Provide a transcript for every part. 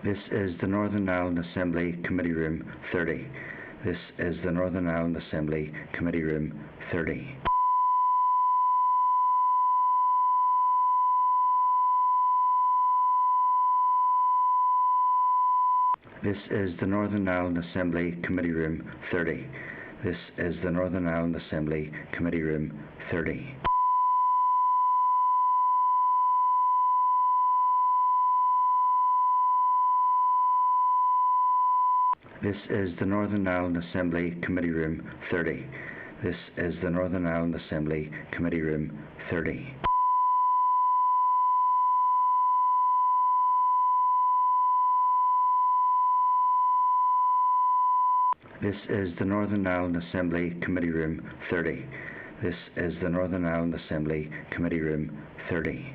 This is the Northern Ireland Assembly Committee Room 30. This is the Northern Ireland Assembly Committee Room 30. This is the Northern Ireland Assembly Committee Room 30. This is the Northern Ireland Assembly Committee Room 30. This is the Northern Ireland Assembly Committee Room 30. This is the Northern Ireland Assembly Committee Room 30. This is the Northern Ireland Assembly Committee Room 30. This is the Northern Ireland Assembly Committee Room 30.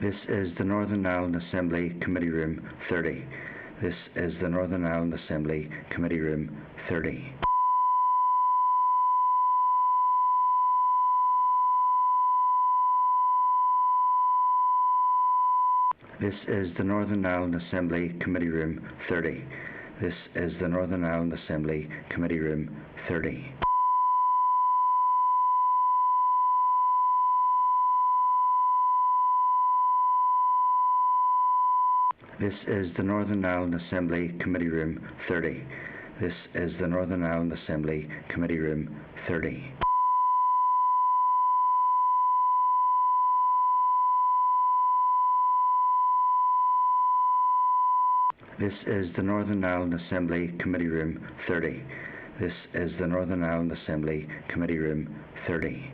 This is the Northern Ireland Assembly Committee Room 30. This is the Northern Ireland Assembly Committee Room 30. This is the Northern Ireland Assembly Committee Room 30. This is the Northern Ireland Assembly Committee Room 30. This is the Northern Ireland Assembly Committee Room 30. This is the Northern Ireland Assembly Committee Room 30. This is the Northern Ireland Assembly Committee Room 30. This is the Northern Ireland Assembly Committee Room 30.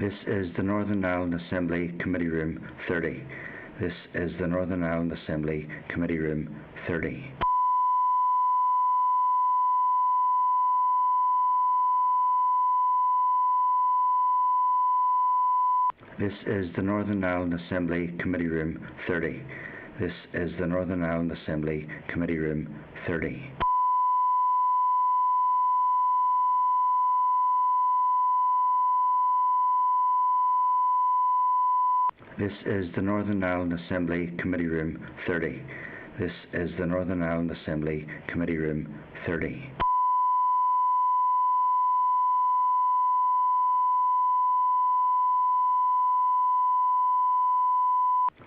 This is the Northern Ireland Assembly Committee Room 30. This is the Northern Ireland Assembly Committee Room 30. This is the Northern Ireland Assembly Committee Room 30. This is the Northern Ireland Assembly Committee Room 30. This is the Northern Ireland Assembly Committee Room 30. This is the Northern Ireland Assembly Committee Room 30.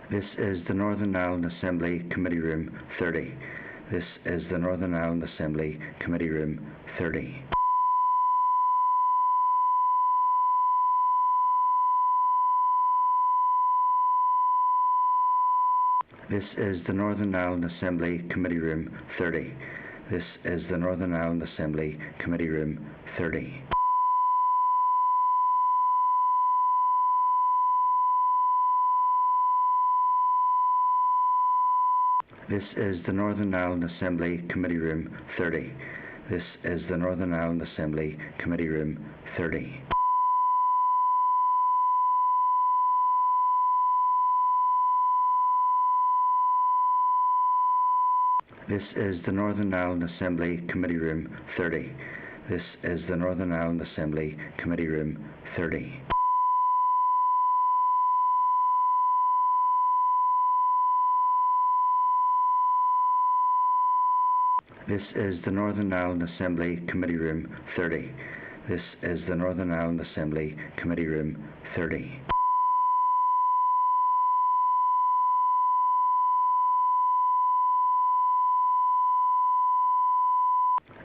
This is the Northern Ireland Assembly Committee Room 30. This is the Northern Ireland Assembly Committee Room 30. This is the Northern Ireland Assembly Committee Room 30. This is the Northern Ireland Assembly Committee Room 30. This is the Northern Ireland Assembly Committee Room 30. This is the Northern Ireland Assembly Committee Room 30. This is the Northern Ireland Assembly Committee Room 30. This is the Northern Ireland Assembly Committee Room 30. This is the Northern Ireland Assembly Committee Room 30. This is the Northern Ireland Assembly Committee Room 30.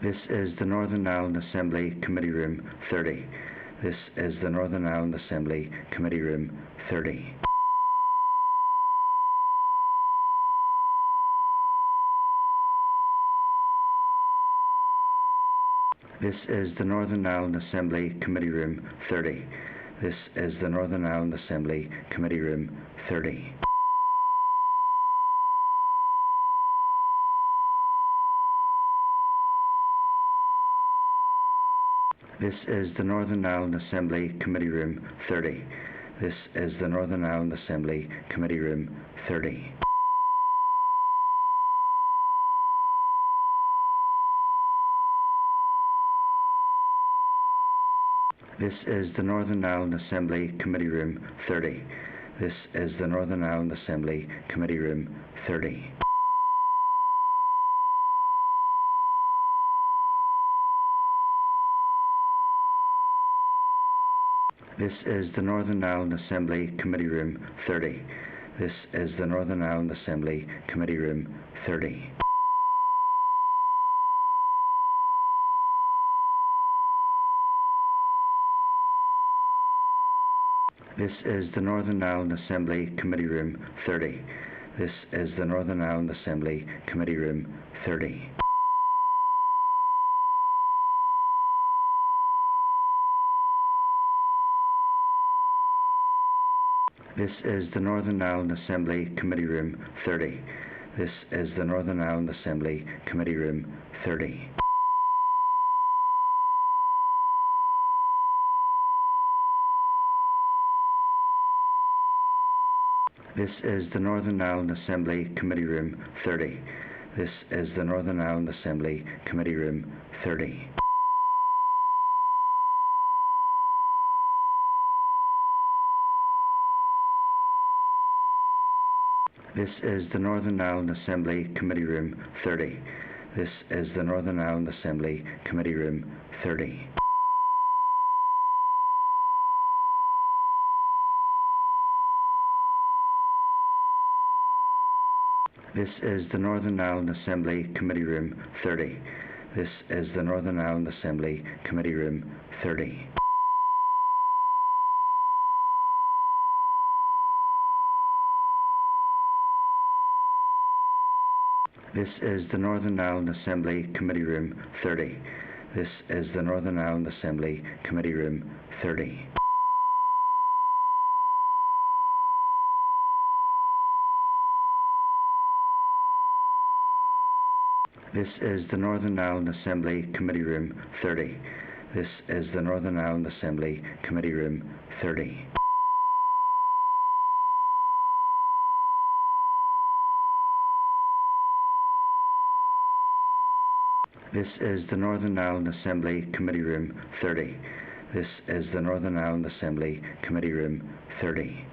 This is the Northern Ireland Assembly Committee Room 30. This is the Northern Ireland Assembly Committee Room 30. This is the Northern Ireland Assembly Committee Room 30. This is the Northern Ireland Assembly Committee Room 30. This is the Northern Ireland Assembly Committee Room 30. This is the Northern Ireland Assembly Committee Room 30. This is the Northern Ireland Assembly Committee Room 30. This is the Northern Ireland Assembly Committee Room 30. This is the Northern Ireland Assembly Committee Room 30. This is the Northern Ireland Assembly Committee Room 30. This is the Northern Ireland Assembly Committee Room 30. This is the Northern Ireland Assembly Committee Room 30. This is the Northern Ireland Assembly Committee Room 30. This is the Northern Ireland Assembly Committee Room 30. This is the Northern Ireland Assembly Committee Room 30. This is the Northern Ireland Assembly Committee Room 30. This is the Northern Ireland Assembly Committee Room 30. This is the Northern Ireland Assembly Committee Room 30. This is the Northern Ireland Assembly Committee Room 30. This is the Northern Ireland Assembly Committee Room 30. This is the Northern Ireland Assembly Committee Room 30. This is the Northern Ireland Assembly Committee Room 30. This is the Northern Ireland Assembly Committee Room 30. This is the Northern Ireland Assembly Committee Room 30. This is the Northern Ireland Assembly Committee Room 30. This is the Northern Ireland Assembly Committee Room 30.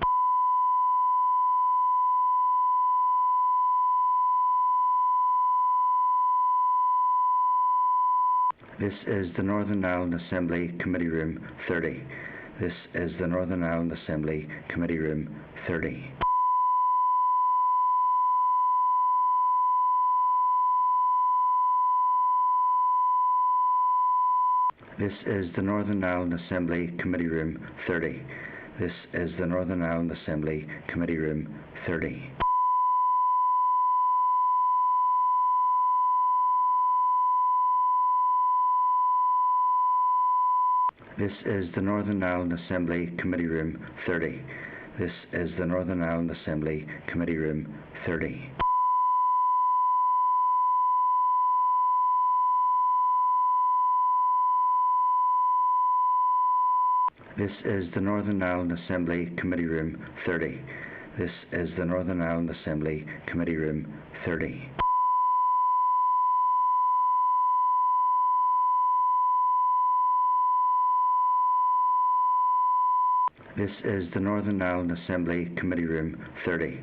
This is the Northern Ireland Assembly Committee Room 30. This is the Northern Ireland Assembly Committee Room 30. This is the Northern Ireland Assembly Committee Room 30. This is the Northern Ireland Assembly Committee Room 30. This is the Northern Ireland Assembly Committee Room 30. This is the Northern Ireland Assembly Committee Room 30. This is the Northern Ireland Assembly Committee Room 30. This is the Northern Ireland Assembly Committee Room 30. This is the Northern Ireland Assembly Committee Room 30.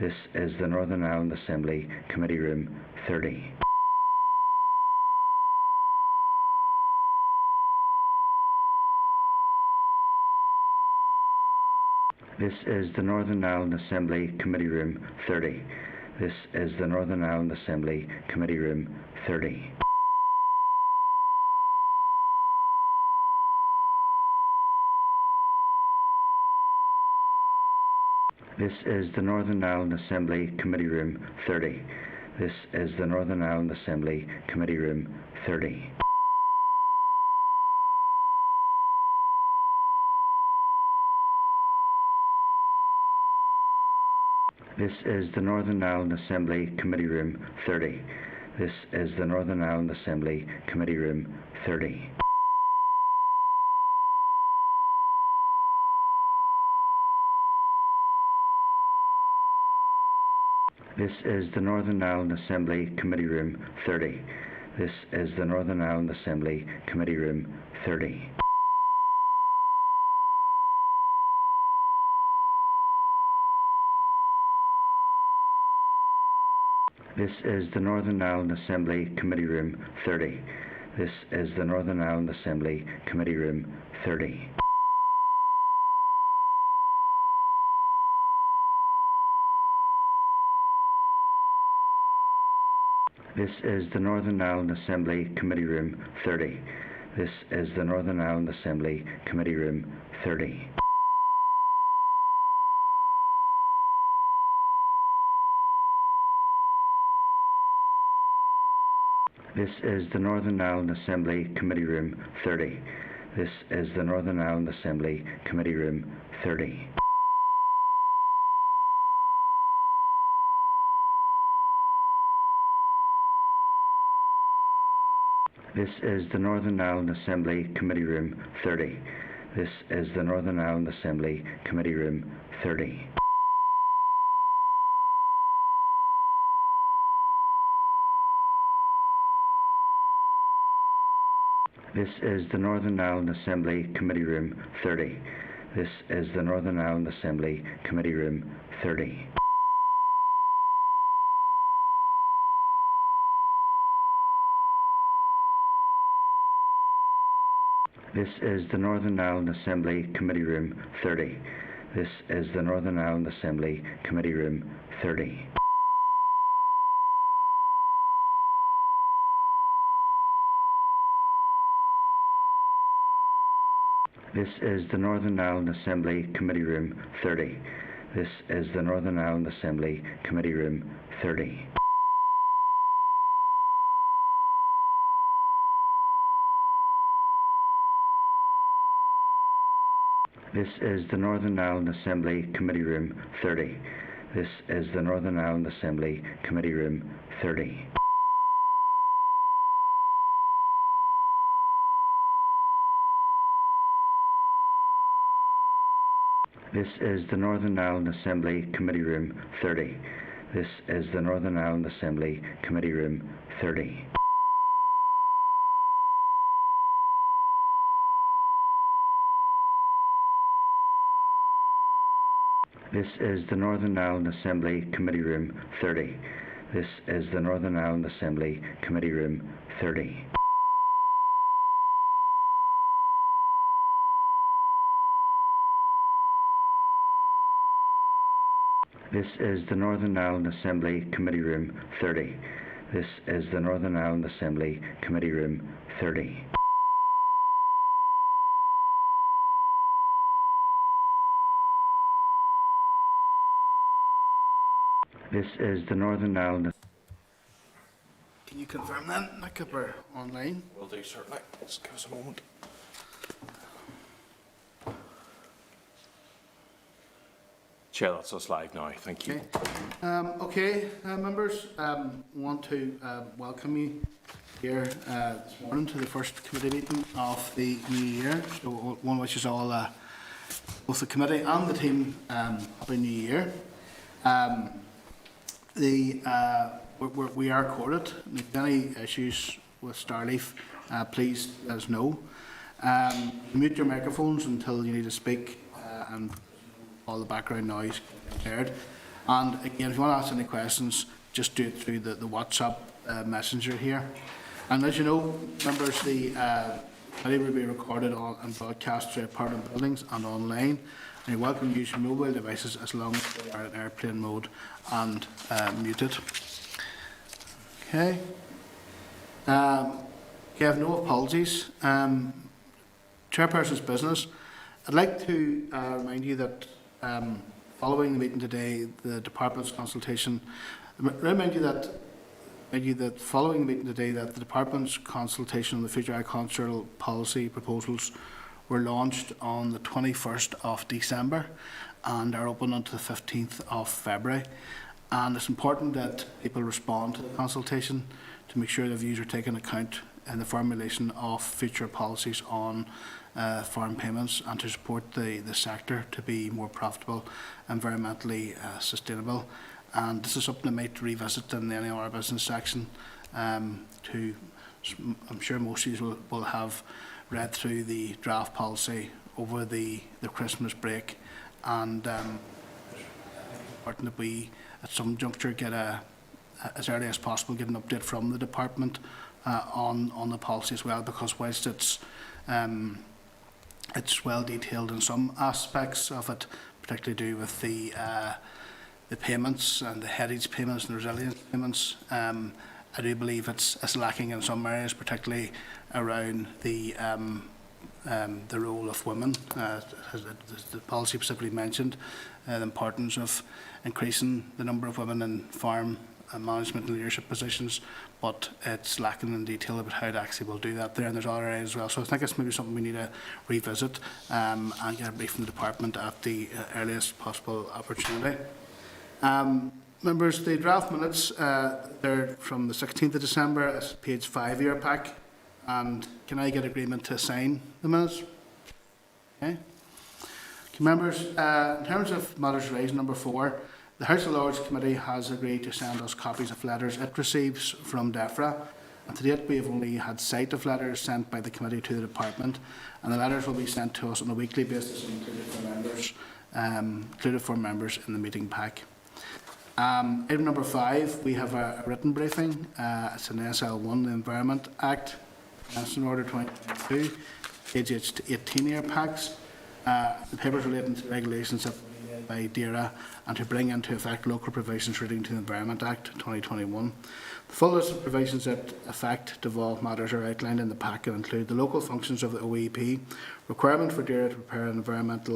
This is the Northern Ireland Assembly Committee Room 30. This is the Northern Ireland Assembly Committee Room 30. This is the Northern Ireland Assembly Committee Room 30. This is the Northern Ireland Assembly Committee Room 30. This is the Northern Ireland Assembly Committee Room 30. This is the Northern Ireland Assembly Committee Room 30. This is the Northern Ireland Assembly Committee Room 30. This is the Northern Ireland Assembly Committee Room 30. This is the Northern Ireland Assembly Committee Room 30. This is the Northern Ireland Assembly Committee Room 30. This is the Northern Ireland Assembly Committee Room 30. This is the Northern Ireland Assembly Committee Room 30. This is the Northern Ireland Assembly Committee Room 30. This is the Northern Ireland Assembly Committee Room 30. This is the Northern Ireland Assembly Committee Room 30. This is the Northern Ireland Assembly Committee Room 30. This is the Northern Ireland Assembly Committee Room 30. This is the Northern Ireland Assembly Committee Room 30. This is the Northern Ireland Assembly Committee Room 30. This is the Northern Ireland Assembly Committee Room 30. This is the Northern Ireland Assembly Committee Room 30. This is the Northern Ireland Assembly Committee Room 30. This is the Northern Ireland Assembly Committee Room 30. This is the Northern Ireland Assembly Committee Room 30. This is the Northern Ireland Assembly Committee Room 30. This is the Northern Ireland Assembly Committee Room 30. This is the Northern Ireland Assembly Committee Room 30. This is the Northern Ireland Assembly Committee Room 30. This is the Northern Ireland Assembly Committee Room 30. This is the Northern Ireland Assembly Committee Room 30. This is the Northern Ireland Assembly Committee Room 30. This is the Northern Ireland. Can you confirm that, Nick, if we're online? Will do, certainly. Just give us a moment. Chair, that's us live now. Thank you. Members, want to welcome you here this morning to the first committee meeting of the new year. So one which is all both the committee and the team happy new year. We are quoted. If there are any issues with Starleaf, please let us know. Mute your microphones until you need to speak, and all the background noise cleared. And again, if you want to ask any questions, just do it through the WhatsApp messenger here. And as you know, members, the committee will be recorded and broadcast through apartment buildings and online. And you're welcome to use your mobile devices as long as they are in airplane mode and muted. Okay. You have no apologies. Chairperson's business. I'd like to remind you that following the meeting today, the department's consultation. Remind you that following the meeting today, that the department's consultation on the future agricultural policy proposals were launched on the 21st of December and are open until the 15th of February. And it's important that people respond to the consultation to make sure their views are taken into account in the formulation of future policies on farm payments and to support the sector to be more profitable and environmentally sustainable. And this is something I might revisit in the NAR business section. I'm sure most of you will have read through the draft policy over the Christmas break, and it's important that we at some juncture get a as early as possible get an update from the department on the policy as well, because whilst it's well detailed in some aspects of it, particularly to do with the payments and the heritage payments and the resilience payments. I do believe it's lacking in some areas, particularly around the role of women. As the policy specifically mentioned the importance of increasing the number of women in farm management and leadership positions, but it's lacking in detail about how to actually will do that there, and there's other areas as well. So I think it's maybe something we need to revisit and get a brief from the department at the earliest possible opportunity. Members, the draft minutes, they're from the 16th of December, it's page 5 of your pack, and can I get agreement to sign the minutes? Okay. Members, in terms of matters raised, number 4, the House of Lords Committee has agreed to send us copies of letters it receives from DEFRA, and to date we have only had sight of letters sent by the committee to the department, and the letters will be sent to us on a weekly basis and included for members in the meeting pack. Item number 5, we have a written briefing. It's an SL1, the Environment Act, National Order 2022, page 18 year packs. The papers relating to regulations that were made by DERA and to bring into effect local provisions relating to the Environment Act 2021. The full list of provisions that affect devolved matters are outlined in the pack and include the local functions of the OEP, requirement for DERA to prepare an environment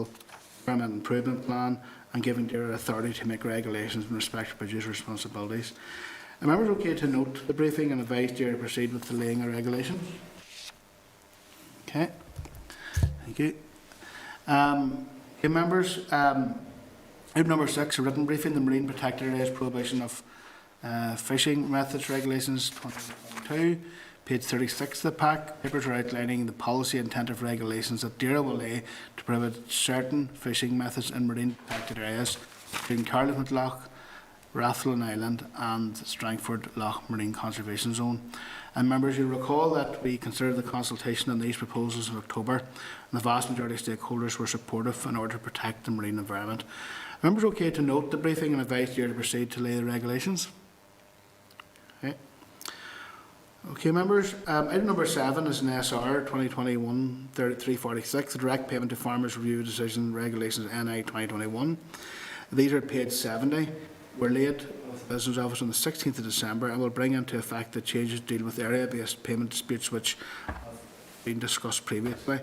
improvement plan, and giving DERA authority to make regulations in respect to producer responsibilities. Are members okay to note the briefing and advise DERA to proceed with the laying of regulations? Okay, thank you. Okay, members, item number 6, a written briefing, the Marine Protected Areas Prohibition of Fishing Methods Regulations 2022, page 36 of the pack. Papers are outlining the policy intent of regulations that DERA will lay to prohibit certain fishing methods in marine protected areas, including Carlifford Loch, Rathlin Island and Strangford Loch Marine Conservation Zone. And members, you'll recall that we considered the consultation on these proposals in October, and the vast majority of stakeholders were supportive in order to protect the marine environment. Are members okay to note the briefing and advise DERA to proceed to lay the regulations? Okay. Okay, members, item number 7 is an SR 2021-346, the Direct Payment to Farmers Review Decision Regulations NI 2021. These are at page 70. Were laid with the Business Office on the 16th of December and will bring into effect the changes to deal with area-based payment disputes which have been discussed previously.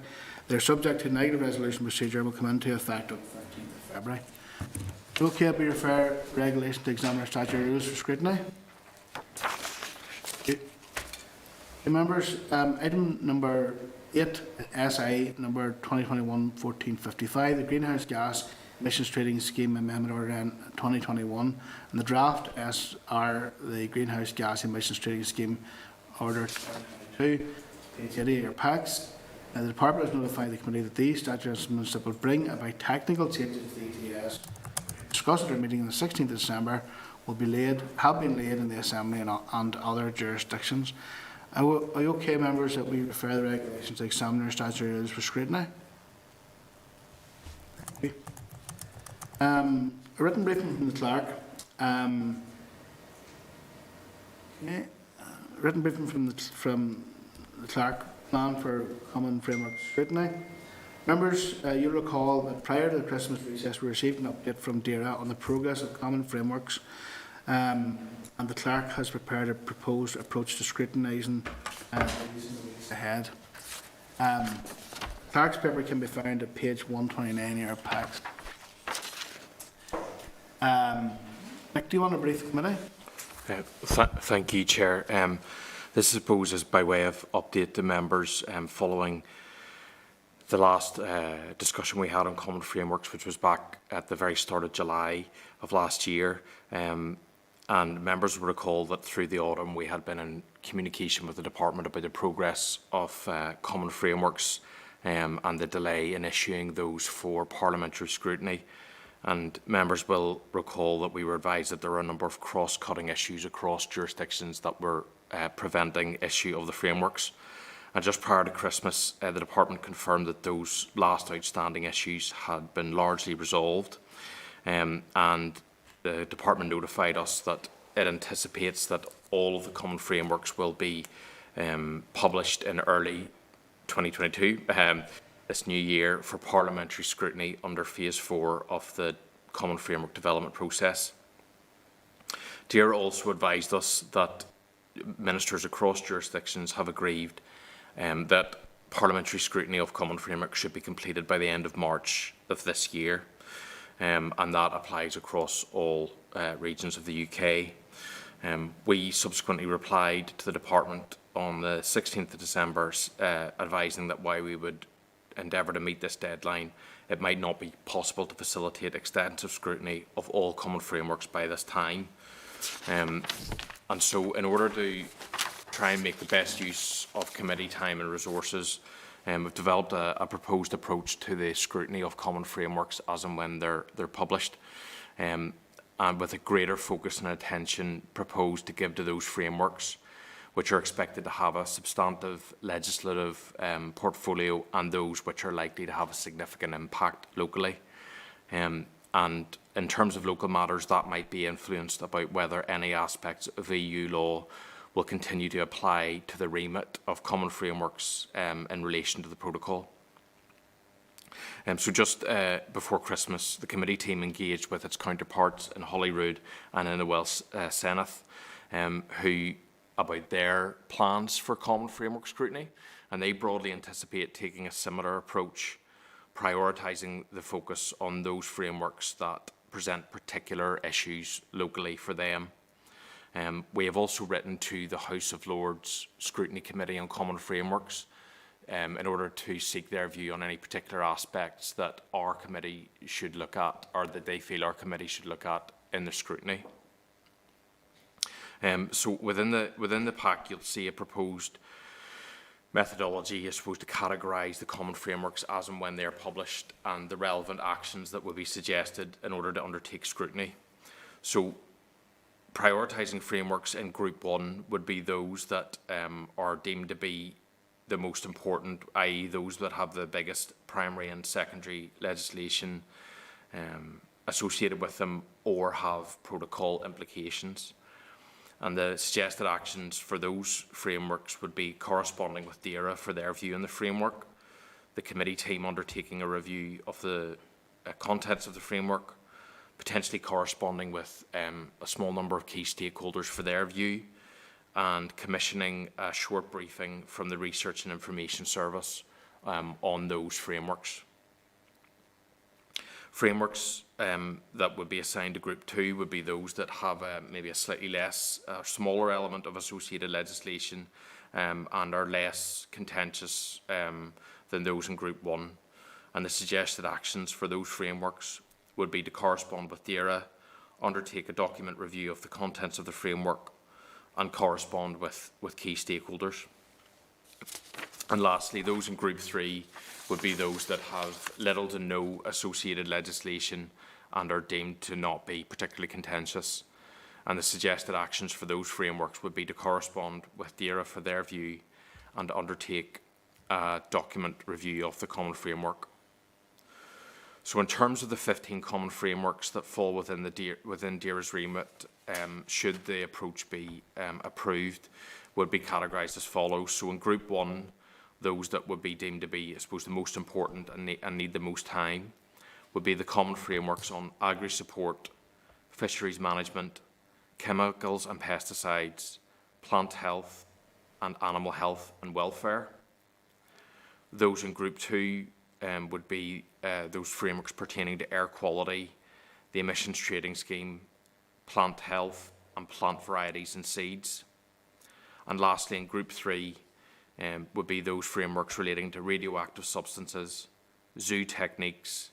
They are subject to negative resolution procedure and will come into effect on the 13th of February. Okay, we refer regulation to examiner statutory rules for scrutiny. Members, item number 8, SI number 2021-1455, the Greenhouse Gas Emissions Trading Scheme Amendment Order N 2021, and the draft SR, the Greenhouse Gas Emissions Trading Scheme Order 2022, page 80 of your packs. The Department has notified the Committee that these statutes will bring about technical changes to the ETS discussed at our meeting on the 16th of December have been laid in the Assembly and other jurisdictions. Are you okay, members, that we refer the regulations to examiner statutory rules for scrutiny? Okay. A written briefing from the Clerk. Written briefing from the Clerk, plan for common framework scrutiny. Members, you'll recall that prior to the Christmas recess, we received an update from DERA on the progress of common frameworks. And the Clerk has prepared a proposed approach to scrutinising ahead. Clerk's paper can be found at page 129 in your packs. Nick, do you want to brief the committee? Thank you, Chair. This, I suppose, is by way of update to members following the last discussion we had on common frameworks, which was back at the very start of July of last year. And members will recall that through the autumn we had been in communication with the Department about the progress of common frameworks and the delay in issuing those for parliamentary scrutiny. And members will recall that we were advised that there were a number of cross-cutting issues across jurisdictions that were preventing issue of the frameworks. And just prior to Christmas, the Department confirmed that those last outstanding issues had been largely resolved. And the Department notified us that it anticipates that all of the common frameworks will be published in early 2022, this new year, for parliamentary scrutiny under Phase 4 of the Common Framework Development process. DAERA also advised us that ministers across jurisdictions have agreed that parliamentary scrutiny of common framework should be completed by the end of March of this year, and that applies across all regions of the UK. We subsequently replied to the Department on the 16th of December advising that while we would endeavour to meet this deadline, it might not be possible to facilitate extensive scrutiny of all common frameworks by this time. And so in order to try and make the best use of committee time and resources, we've developed a proposed approach to the scrutiny of common frameworks as and when they're published, and with a greater focus and attention proposed to give to those frameworks which are expected to have a substantive legislative portfolio and those which are likely to have a significant impact locally. And in terms of local matters, that might be influenced about whether any aspects of EU law will continue to apply to the remit of common frameworks in relation to the protocol. So just before Christmas, the committee team engaged with its counterparts in Holyrood and in the Welsh Senate, who about their plans for common framework scrutiny, and they broadly anticipate taking a similar approach, prioritising the focus on those frameworks that present particular issues locally for them. We have also written to the House of Lords Scrutiny Committee on Common Frameworks in order to seek their view on any particular aspects that our committee should look at, or that they feel our committee should look at in the scrutiny. So within the pack, you'll see a proposed methodology, I suppose, to categorise the common frameworks as and when they are published, and the relevant actions that will be suggested in order to undertake scrutiny. So prioritising frameworks in Group 1 would be those that are deemed to be the most important, i.e. those that have the biggest primary and secondary legislation associated with them or have protocol implications. And the suggested actions for those frameworks would be corresponding with DAERA for their view on the framework, the committee team undertaking a review of the contents of the framework, potentially corresponding with a small number of key stakeholders for their view, and commissioning a short briefing from the Research and Information Service on those frameworks. Frameworks that would be assigned to Group 2 would be those that have maybe a slightly less, smaller element of associated legislation and are less contentious than those in Group 1. And the suggested actions for those frameworks would be to correspond with DAERA, undertake a document review of the contents of the framework, and correspond with key stakeholders. And lastly, those in Group 3 would be those that have little to no associated legislation and are deemed to not be particularly contentious. And the suggested actions for those frameworks would be to correspond with DAERA for their view and undertake a document review of the common framework. So in terms of the 15 common frameworks that fall within DAERA's remit, should the approach be approved, would be categorised as follows. So in Group 1, those that would be deemed to be, I suppose, the most important and need the most time would be the common frameworks on agri-support, fisheries management, chemicals and pesticides, plant health and animal health and welfare. Those in Group 2 would be those frameworks pertaining to air quality, the emissions trading scheme, plant health and plant varieties and seeds. And lastly, in Group 3 would be those frameworks relating to radioactive substances, zoo techniques,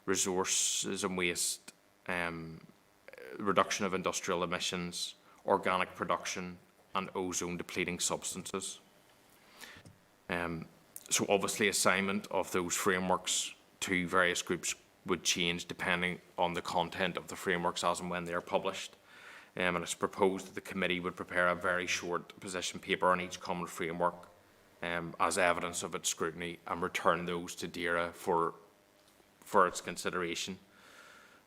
resources and waste, reduction of industrial emissions, organic production and ozone depleting substances. So obviously assignment of those frameworks to various groups would change depending on the content of the frameworks as and when they are published. And it's proposed that the committee would prepare a very short position paper on each common framework as evidence of its scrutiny and return those to DAERA for its consideration.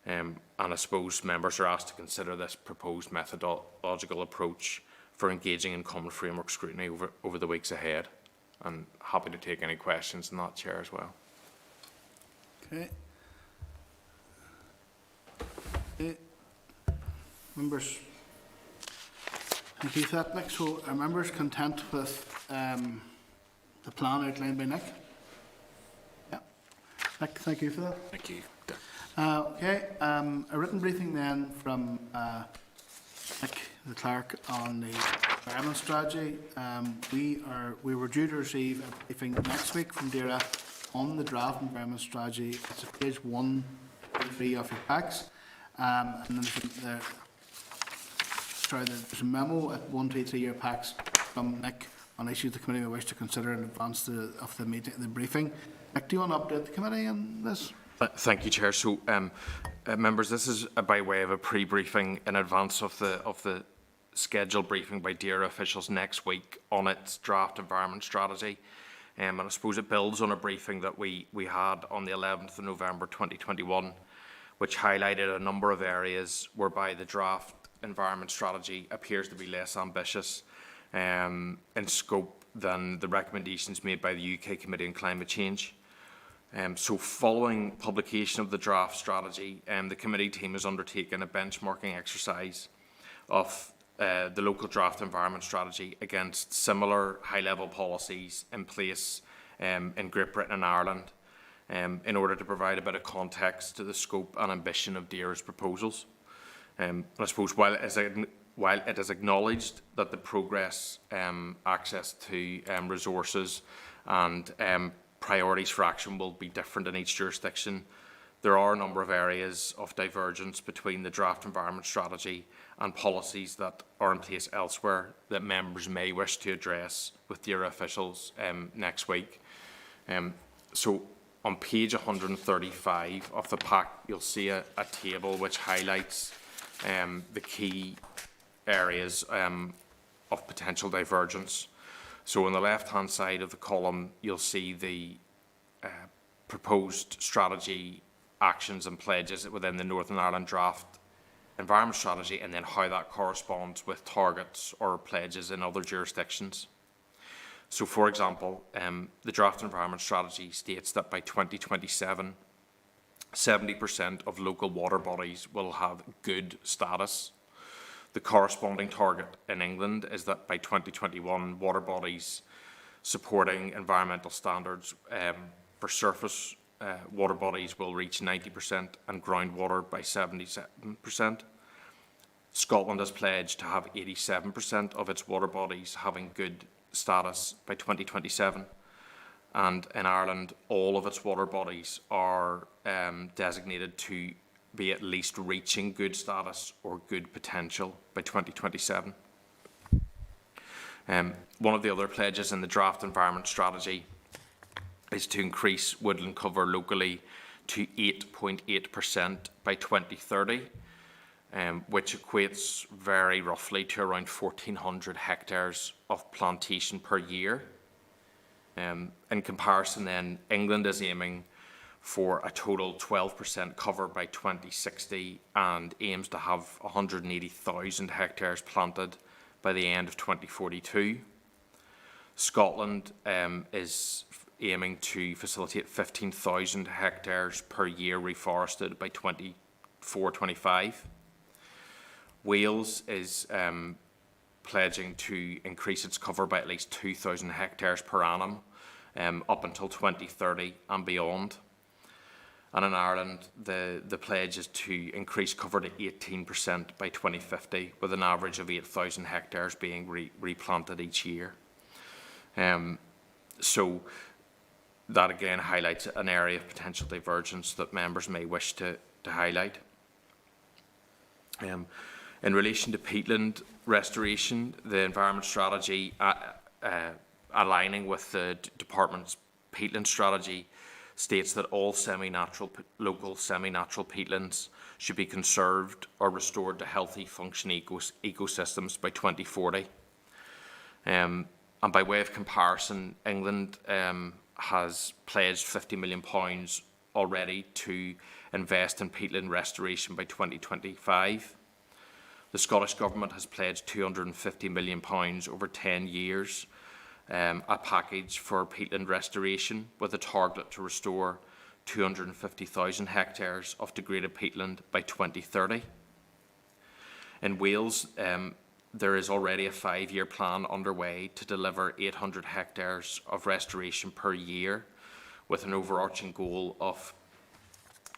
And I suppose members are asked to consider this proposed methodological approach for engaging in common framework scrutiny over the weeks ahead. And happy to take any questions in that, Chair, as well. Okay. Okay. Members, thank you for that, Nick. So are members content with the plan outlined by Nick? Yeah. Nick, thank you for that. Thank you. Okay. A written briefing then from Nick, the clerk, on the environment strategy. We were due to receive a briefing next week from DERA on the draft environment strategy. It's at page 133 of your packs. And then there's a memo at 123 your packs from Nick on issues the committee may wish to consider in advance of the meeting, the briefing. Nick, do you want to update the committee on this? Thank you, Chair. So, members, this is by way of a pre-briefing in advance of the scheduled briefing by DERA officials next week on its draft environment strategy. And I suppose it builds on a briefing that we had on the 11th of November 2021, which highlighted a number of areas whereby the draft environment strategy appears to be less ambitious in scope than the recommendations made by the UK Committee on Climate Change. So following publication of the draft strategy, the committee team has undertaken a benchmarking exercise of the local draft environment strategy against similar high-level policies in place in Great Britain and Ireland in order to provide a bit of context to the scope and ambition of DERA's proposals. I suppose while it is acknowledged that the progress, access to resources and priorities for action will be different in each jurisdiction, there are a number of areas of divergence between the draft environment strategy and policies that are in place elsewhere that members may wish to address with DERA officials next week. So on page 135 of the pack, you'll see a table which highlights the key areas of potential divergence. So on the left-hand side of the column, you'll see the proposed strategy, actions and pledges within the Northern Ireland draft environment strategy, and then how that corresponds with targets or pledges in other jurisdictions. So, for example, the draft environment strategy states that by 2027, 70% of local water bodies will have good status. The corresponding target in England is that by 2021, water bodies supporting environmental standards for surface water bodies will reach 90% and groundwater by 77%. Scotland has pledged to have 87% of its water bodies having good status by 2027. And in Ireland, all of its water bodies are designated to be at least reaching good status or good potential by 2027. One of the other pledges in the draft environment strategy is to increase woodland cover locally to 8.8% by 2030, which equates very roughly to around 1,400 hectares of plantation per year. In comparison then, England is aiming for a total 12% cover by 2060 and aims to have 180,000 hectares planted by the end of 2042. Scotland is aiming to facilitate 15,000 hectares per year reforested by 24-25. Wales is pledging to increase its cover by at least 2,000 hectares per annum up until 2030 and beyond. And in Ireland, the pledge is to increase cover to 18% by 2050, with an average of 8,000 hectares being replanted each year. So that again highlights an area of potential divergence that members may wish to highlight. In relation to peatland restoration, the environment strategy aligning with the department's peatland strategy states that all local semi-natural peatlands should be conserved or restored to healthy functioning ecosystems by 2040. And by way of comparison, England has pledged £50 million already to invest in peatland restoration by 2025. The Scottish Government has pledged £250 million over 10 years, a package for peatland restoration with a target to restore 250,000 hectares of degraded peatland by 2030. In Wales, there is already a 5-year plan underway to deliver 800 hectares of restoration per year, with an overarching goal of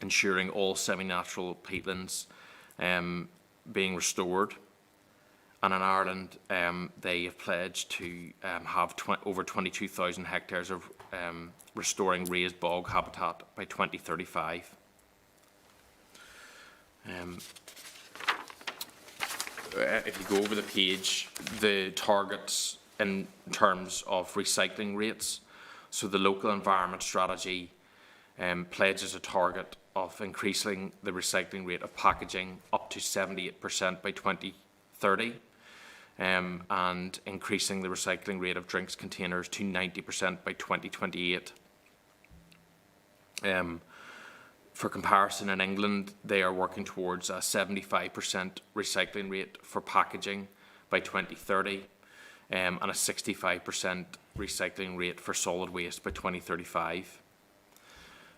ensuring all semi-natural peatlands being restored. And in Ireland, they have pledged to have over 22,000 hectares of restoring raised bog habitat by 2035. If you go over the page, the targets in terms of recycling rates. So the local environment strategy pledges a target of increasing the recycling rate of packaging up to 78% by 2030, and increasing the recycling rate of drinks containers to 90% by 2028. For comparison, in England, they are working towards a 75% recycling rate for packaging by 2030, and a 65% recycling rate for solid waste by 2035.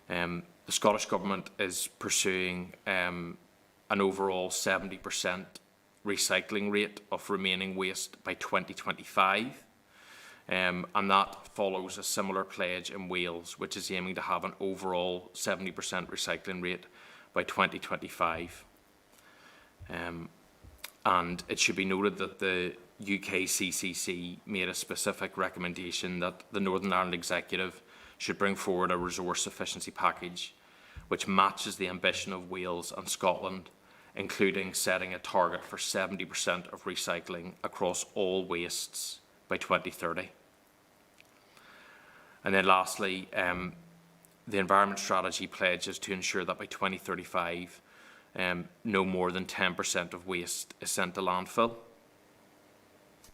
The Scottish Government is pursuing an overall 70% recycling rate of remaining waste by 2025. And that follows a similar pledge in Wales, which is aiming to have an overall 70% recycling rate by 2025. And it should be noted that the UK CCC made a specific recommendation that the Northern Ireland Executive should bring forward a resource efficiency package which matches the ambition of Wales and Scotland, including setting a target for 70% of recycling across all wastes by 2030. And then lastly, the environment strategy pledges to ensure that by 2035, no more than 10% of waste is sent to landfill.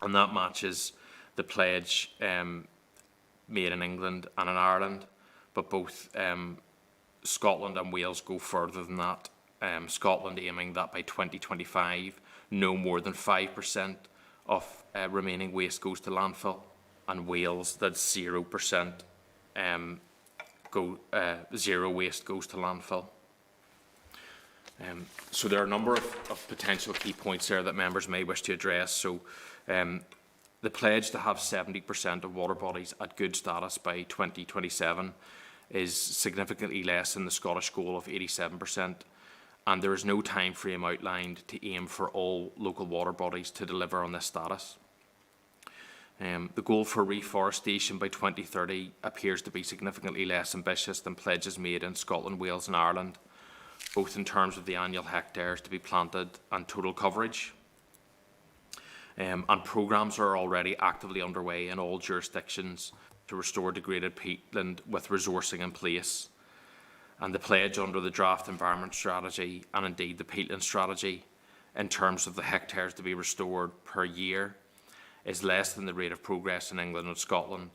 And that matches the pledge made in England and in Ireland, but both Scotland and Wales go further than that. Scotland aiming that by 2025, no more than 5% of remaining waste goes to landfill, and Wales that 0% zero waste goes to landfill. So there are a number of potential key points there that members may wish to address. So the pledge to have 70% of water bodies at good status by 2027 is significantly less than the Scottish goal of 87%, and there is no time frame outlined to aim for all local water bodies to deliver on this status. The goal for reforestation by 2030 appears to be significantly less ambitious than pledges made in Scotland, Wales and Ireland, both in terms of the annual hectares to be planted and total coverage. And programmes are already actively underway in all jurisdictions to restore degraded peatland with resourcing in place. And the pledge under the draft environment strategy, and indeed the peatland strategy, in terms of the hectares to be restored per year, is less than the rate of progress in England and Scotland,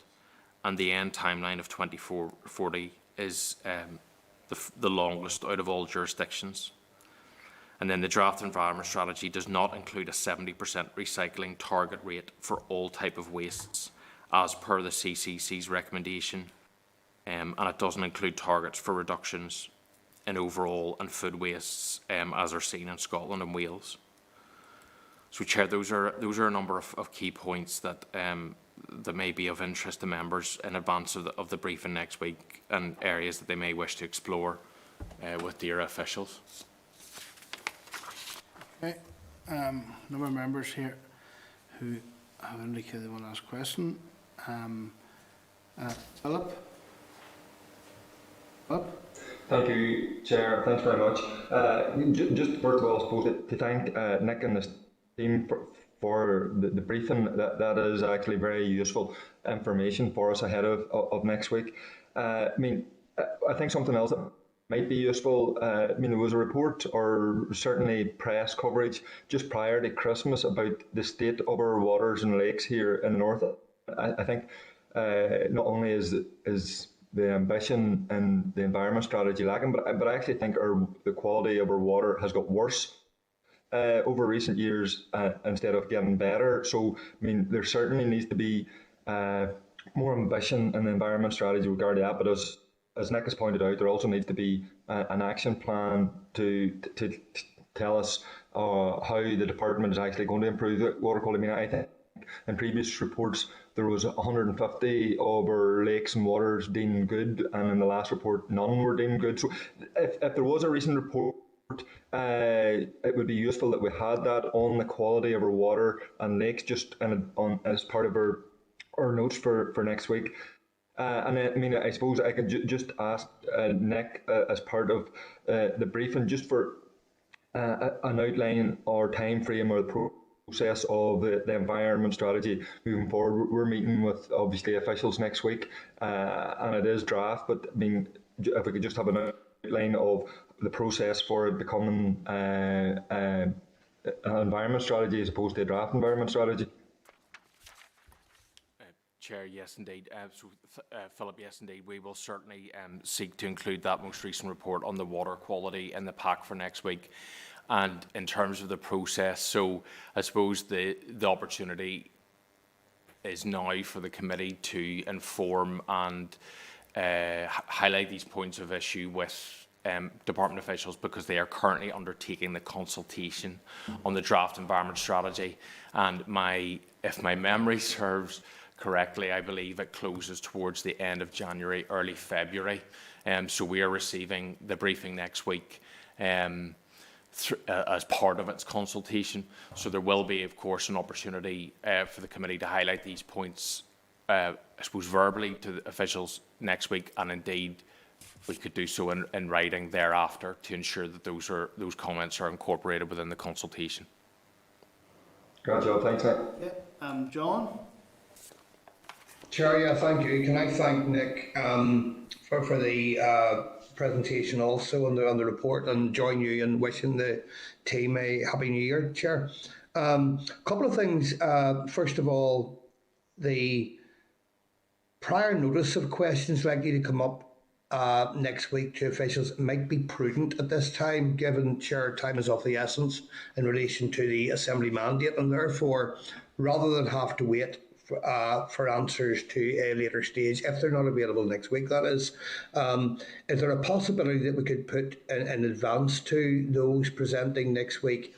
and the end timeline of 2040 is the longest out of all jurisdictions. And then the draft environment strategy does not include a 70% recycling target rate for all type of wastes, as per the CCC's recommendation, and it doesn't include targets for reductions in overall and food wastes, as are seen in Scotland and Wales. So, Chair, those are a number of key points that that may be of interest to members in advance of the briefing next week, and areas that they may wish to explore with DERA officials. Okay, number of members here who have indicated they want to ask a question. Philip? Thank you, Chair. Thanks very much. Just first of all, I suppose to thank Nick and the team for the briefing. That is actually very useful information for us ahead of next week. I think something else that might be useful, there was a report or certainly press coverage just prior to Christmas about the state of our waters and lakes here in the north. I think not only is the ambition and the environment strategy lacking, but I actually think the quality of our water has got worse over recent years instead of getting better. So, I mean, there certainly needs to be more ambition in the environment strategy regarding that, but as Nick has pointed out, there also needs to be an action plan to tell us how the department is actually going to improve the water quality. I mean, I think in previous reports there was 150 of our lakes and waters deemed good, and in the last report none were deemed good. So if there was a recent report, it would be useful that we had that on the quality of our water and lakes, just as part of our notes for next week. And I mean, I suppose I could just ask Nick as part of the briefing, just for an outline or time frame or the process of the environment strategy moving forward. We're meeting with obviously officials next week, and it is draft, but I mean, if we could just have an outline of the process for it becoming an environment strategy as opposed to a draft environment strategy. Chair, yes, indeed. Philip, yes, indeed. We will certainly seek to include that most recent report on the water quality in the pack for next week. And in terms of the process, so I suppose the opportunity is now for the committee to inform and highlight these points of issue with department officials, because they are currently undertaking the consultation on the draft environment strategy. And if my memory serves correctly, I believe it closes towards the end of January, early February. So we are receiving the briefing next week as part of its consultation. So there will be, of course, an opportunity for the committee to highlight these points, I suppose, verbally to the officials next week, and indeed we could do so in writing thereafter to ensure that those comments are incorporated within the consultation. Gotcha. Thanks, Nick. Yeah. John? Chair, yeah, thank you. Can I thank Nick for the presentation also on the report, and join you in wishing the team a Happy New Year, Chair. Couple of things. First of all, the prior notice of questions likely to come up next week to officials might be prudent at this time, given, Chair, time is of the essence in relation to the Assembly mandate, and therefore, rather than have to wait for answers to a later stage, if they're not available next week, that is there a possibility that we could put in advance to those presenting next week,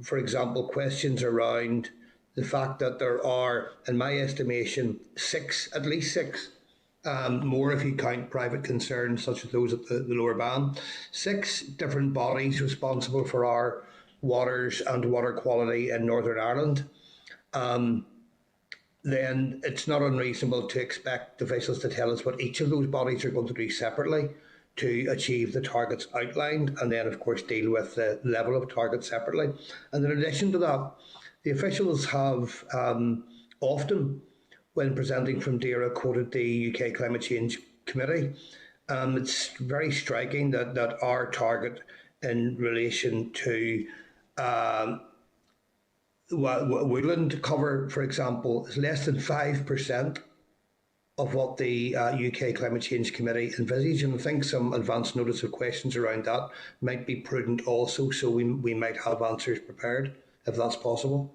for example, questions around the fact that there are, in my estimation, at least six, more if you count private concerns such as those at the lower band, 6 different bodies responsible for our waters and water quality in Northern Ireland. Then it's not unreasonable to expect officials to tell us what each of those bodies are going to do separately to achieve the targets outlined, and then of course deal with the level of targets separately. And in addition to that, the officials have often, when presenting from DERA, quoted the UK Climate Change Committee. It's very striking that our target in relation to woodland cover, for example, is less than 5% of what the UK Climate Change Committee envisaged, and I think some advance notice of questions around that might be prudent also, so we might have answers prepared, if that's possible.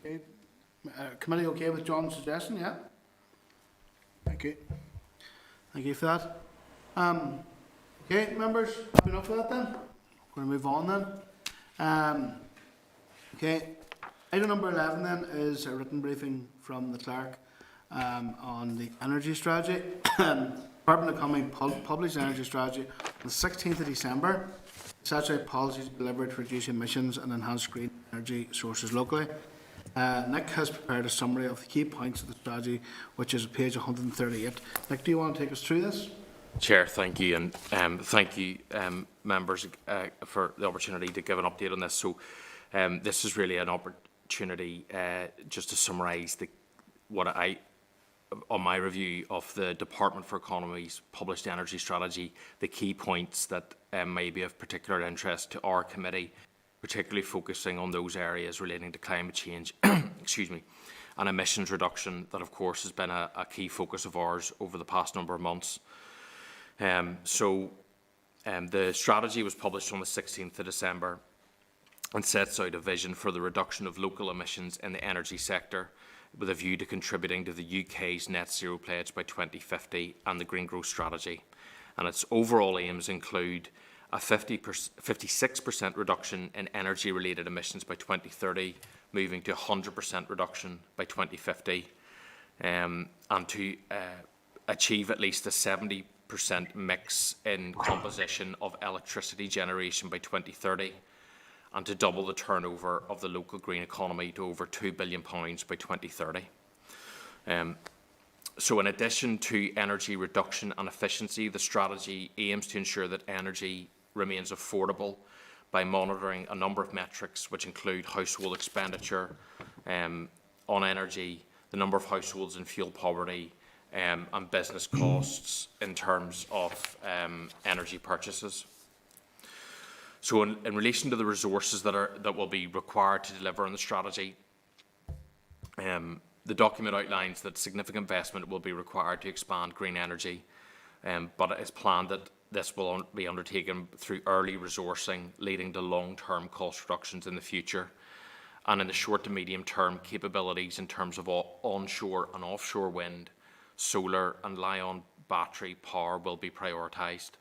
Okay. Committee okay with John's suggestion? Yeah. Thank you. Thank you for that. Okay, members, happy enough with that then? We're going to move on then. Okay, item number 11 then is a written briefing from the Clerk on the energy strategy. Department of Economy published an energy strategy on the 16th of December. Sets out policies delivered to reduce emissions and enhance green energy sources locally. Nick has prepared a summary of the key points of the strategy, which is page 138. Nick, do you want to take us through this? Chair, thank you, and thank you, members, for the opportunity to give an update on this. So, this is really an opportunity just to summarise on my review of the Department for Economy's published energy strategy, the key points that may be of particular interest to our committee, particularly focusing on those areas relating to climate change. Excuse me. and emissions reduction that, of course, has been a key focus of ours over the past number of months. The strategy was published on the 16th of December and sets out a vision for the reduction of local emissions in the energy sector with a view to contributing to the UK's net zero pledge by 2050 and the Green Growth Strategy. And its overall aims include a 56% reduction in energy-related emissions by 2030, moving to 100% reduction by 2050, and to achieve at least a 70% mix in composition of electricity generation by 2030, and to double the turnover of the local green economy to over £2 billion by 2030. So in addition to energy reduction and efficiency, the strategy aims to ensure that energy remains affordable by monitoring a number of metrics which include household expenditure on energy, the number of households in fuel poverty, and business costs in terms of energy purchases. So in relation to the resources that will be required to deliver on the strategy, the document outlines that significant investment will be required to expand green energy, but it is planned that this will be undertaken through early resourcing, leading to long-term cost reductions in the future. And in the short to medium term, capabilities in terms of onshore and offshore wind, solar and Li-ion battery power will be prioritised.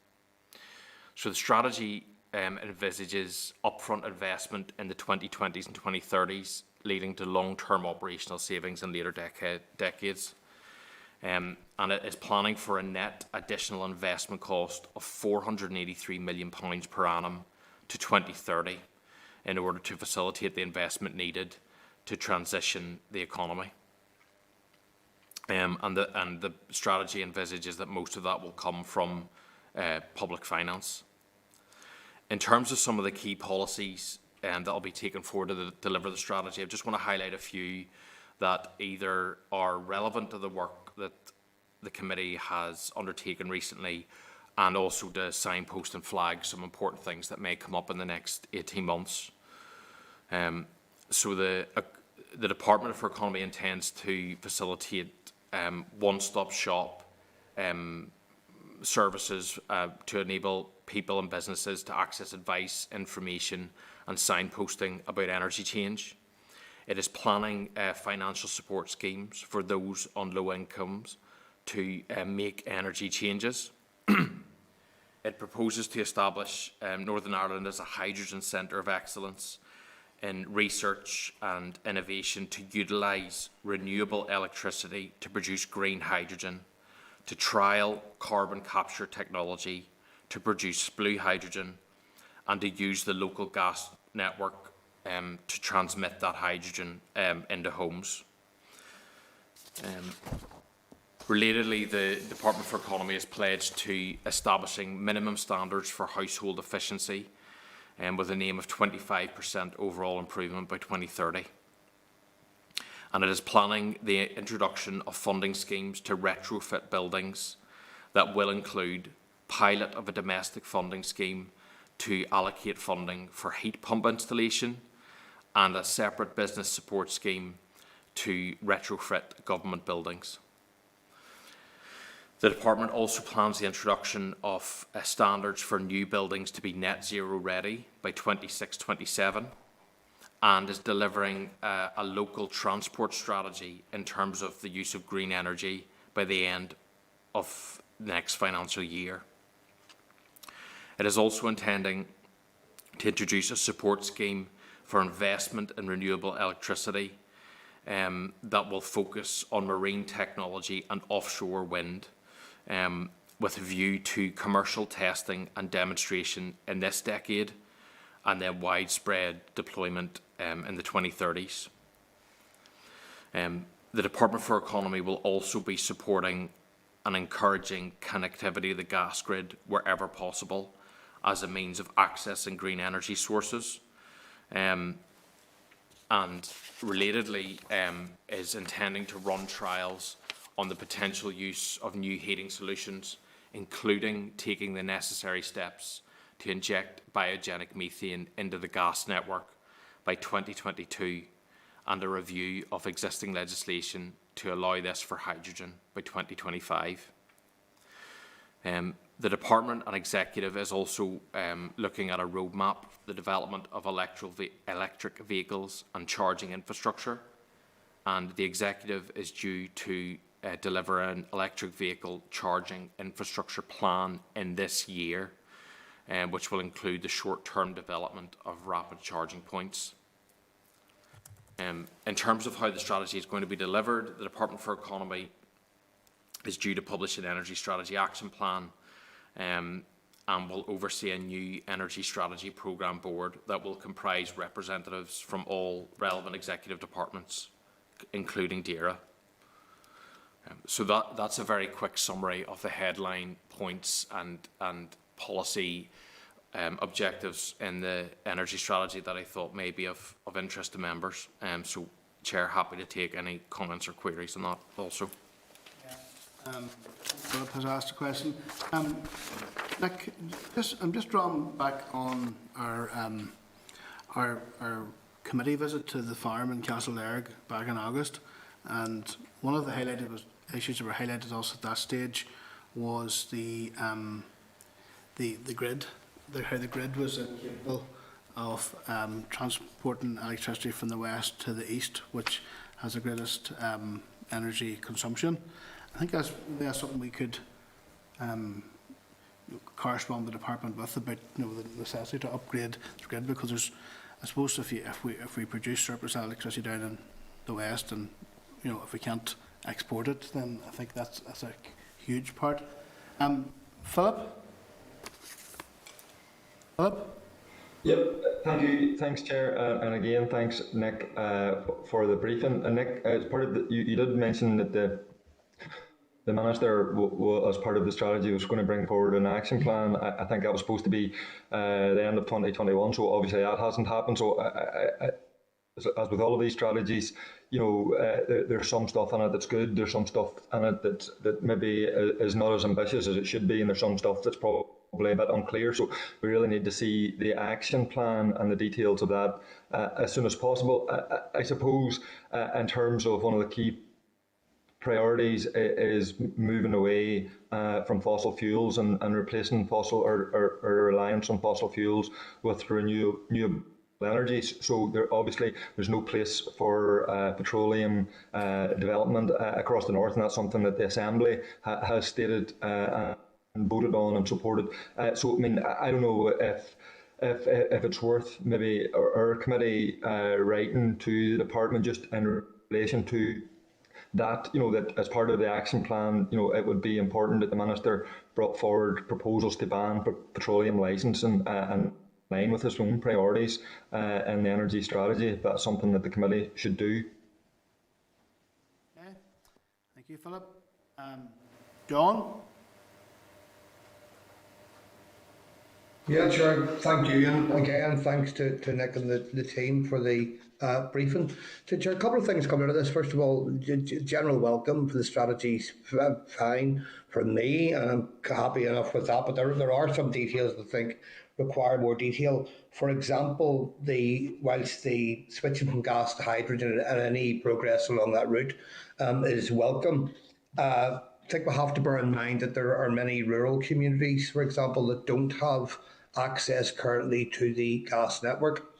So the strategy envisages upfront investment in the 2020s and 2030s, leading to long-term operational savings in later decades. And it is planning for a net additional investment cost of £483 million per annum to 2030 in order to facilitate the investment needed to transition the economy. And the strategy envisages that most of that will come from public finance. In terms of some of the key policies that will be taken forward to deliver the strategy, I just want to highlight a few that either are relevant to the work that the committee has undertaken recently, and also to signpost and flag some important things that may come up in the next 18 months. So the Department for Economy intends to facilitate one-stop shop services to enable people and businesses to access advice, information and signposting about energy change. It is planning financial support schemes for those on low incomes to make energy changes. It proposes to establish Northern Ireland as a hydrogen centre of excellence in research and innovation to utilise renewable electricity to produce green hydrogen, to trial carbon capture technology to produce blue hydrogen, and to use the local gas network to transmit that hydrogen into homes. Relatedly, the Department for Economy has pledged to establishing minimum standards for household efficiency with an aim of 25% overall improvement by 2030. And it is planning the introduction of funding schemes to retrofit buildings that will include pilot of a domestic funding scheme to allocate funding for heat pump installation and a separate business support scheme to retrofit government buildings. The Department also plans the introduction of standards for new buildings to be net zero ready by 26-27 and is delivering a local transport strategy in terms of the use of green energy by the end of next financial year. It is also intending to introduce a support scheme for investment in renewable electricity that will focus on marine technology and offshore wind, with a view to commercial testing and demonstration in this decade and then widespread deployment in the 2030s. The Department for Economy will also be supporting and encouraging connectivity of the gas grid wherever possible as a means of accessing green energy sources. And relatedly is intending to run trials on the potential use of new heating solutions, including taking the necessary steps to inject biogenic methane into the gas network by 2022 and a review of existing legislation to allow this for hydrogen by 2025. The Department and Executive is also looking at a roadmap for the development of electric vehicles and charging infrastructure, and the Executive is due to deliver an electric vehicle charging infrastructure plan in this year, which will include the short-term development of rapid charging points. In terms of how the strategy is going to be delivered, the Department for Economy is due to publish an Energy Strategy Action Plan and will oversee a new Energy Strategy Programme Board that will comprise representatives from all relevant executive departments, including DERA. So that's a very quick summary of the headline points and policy objectives in the energy strategy that I thought may be of interest to members. So, Chair, happy to take any comments or queries on that also. Philip has asked a question. Nick, I'm just drawing back on our committee visit to the farm in Castleberg back in August, and one of the issues that were highlighted also at that stage was the grid, how the grid was incapable of transporting electricity from the west to the east, which has the greatest energy consumption. I think that's something we could correspond the department with about, the necessity to upgrade the grid, because there's, I suppose, if we produce surplus electricity down in the west, and if we can't export it, then I think that's a huge part. Philip. Yep, thank you. Thanks, Chair, and again, thanks, Nick, for the briefing. And Nick, as part of you did mention that the Minister, as part of the strategy, was going to bring forward an action plan. I think that was supposed to be the end of 2021, so obviously that hasn't happened. So, as with all of these strategies, there's some stuff in it that's good, there's some stuff in it that maybe is not as ambitious as it should be, and there's some stuff that's probably a bit unclear. So we really need to see the action plan and the details of that as soon as possible. I suppose in terms of one of the key priorities is moving away from fossil fuels and replacing fossil or reliance on fossil fuels with renewable energies. So there's no place for petroleum development across the north, and that's something that the Assembly has stated and voted on and supported. So I mean, I don't know if it's worth maybe our committee writing to the department just in relation to that, that as part of the action plan, it would be important that the Minister brought forward proposals to ban petroleum licensing and line with his own priorities in the energy strategy, if that's something that the committee should do. Okay. Thank you, Philip. John? Yeah, sure. Thank you. And again, thanks to Nick and the team for the briefing. So, Chair, a couple of things coming out of this. First of all, general welcome for the strategy's fine for me, and I'm happy enough with that. But there are some details that I think require more detail. For example, whilst the switching from gas to hydrogen and any progress along that route is welcome, I think we have to bear in mind that there are many rural communities, for example, that don't have access currently to the gas network.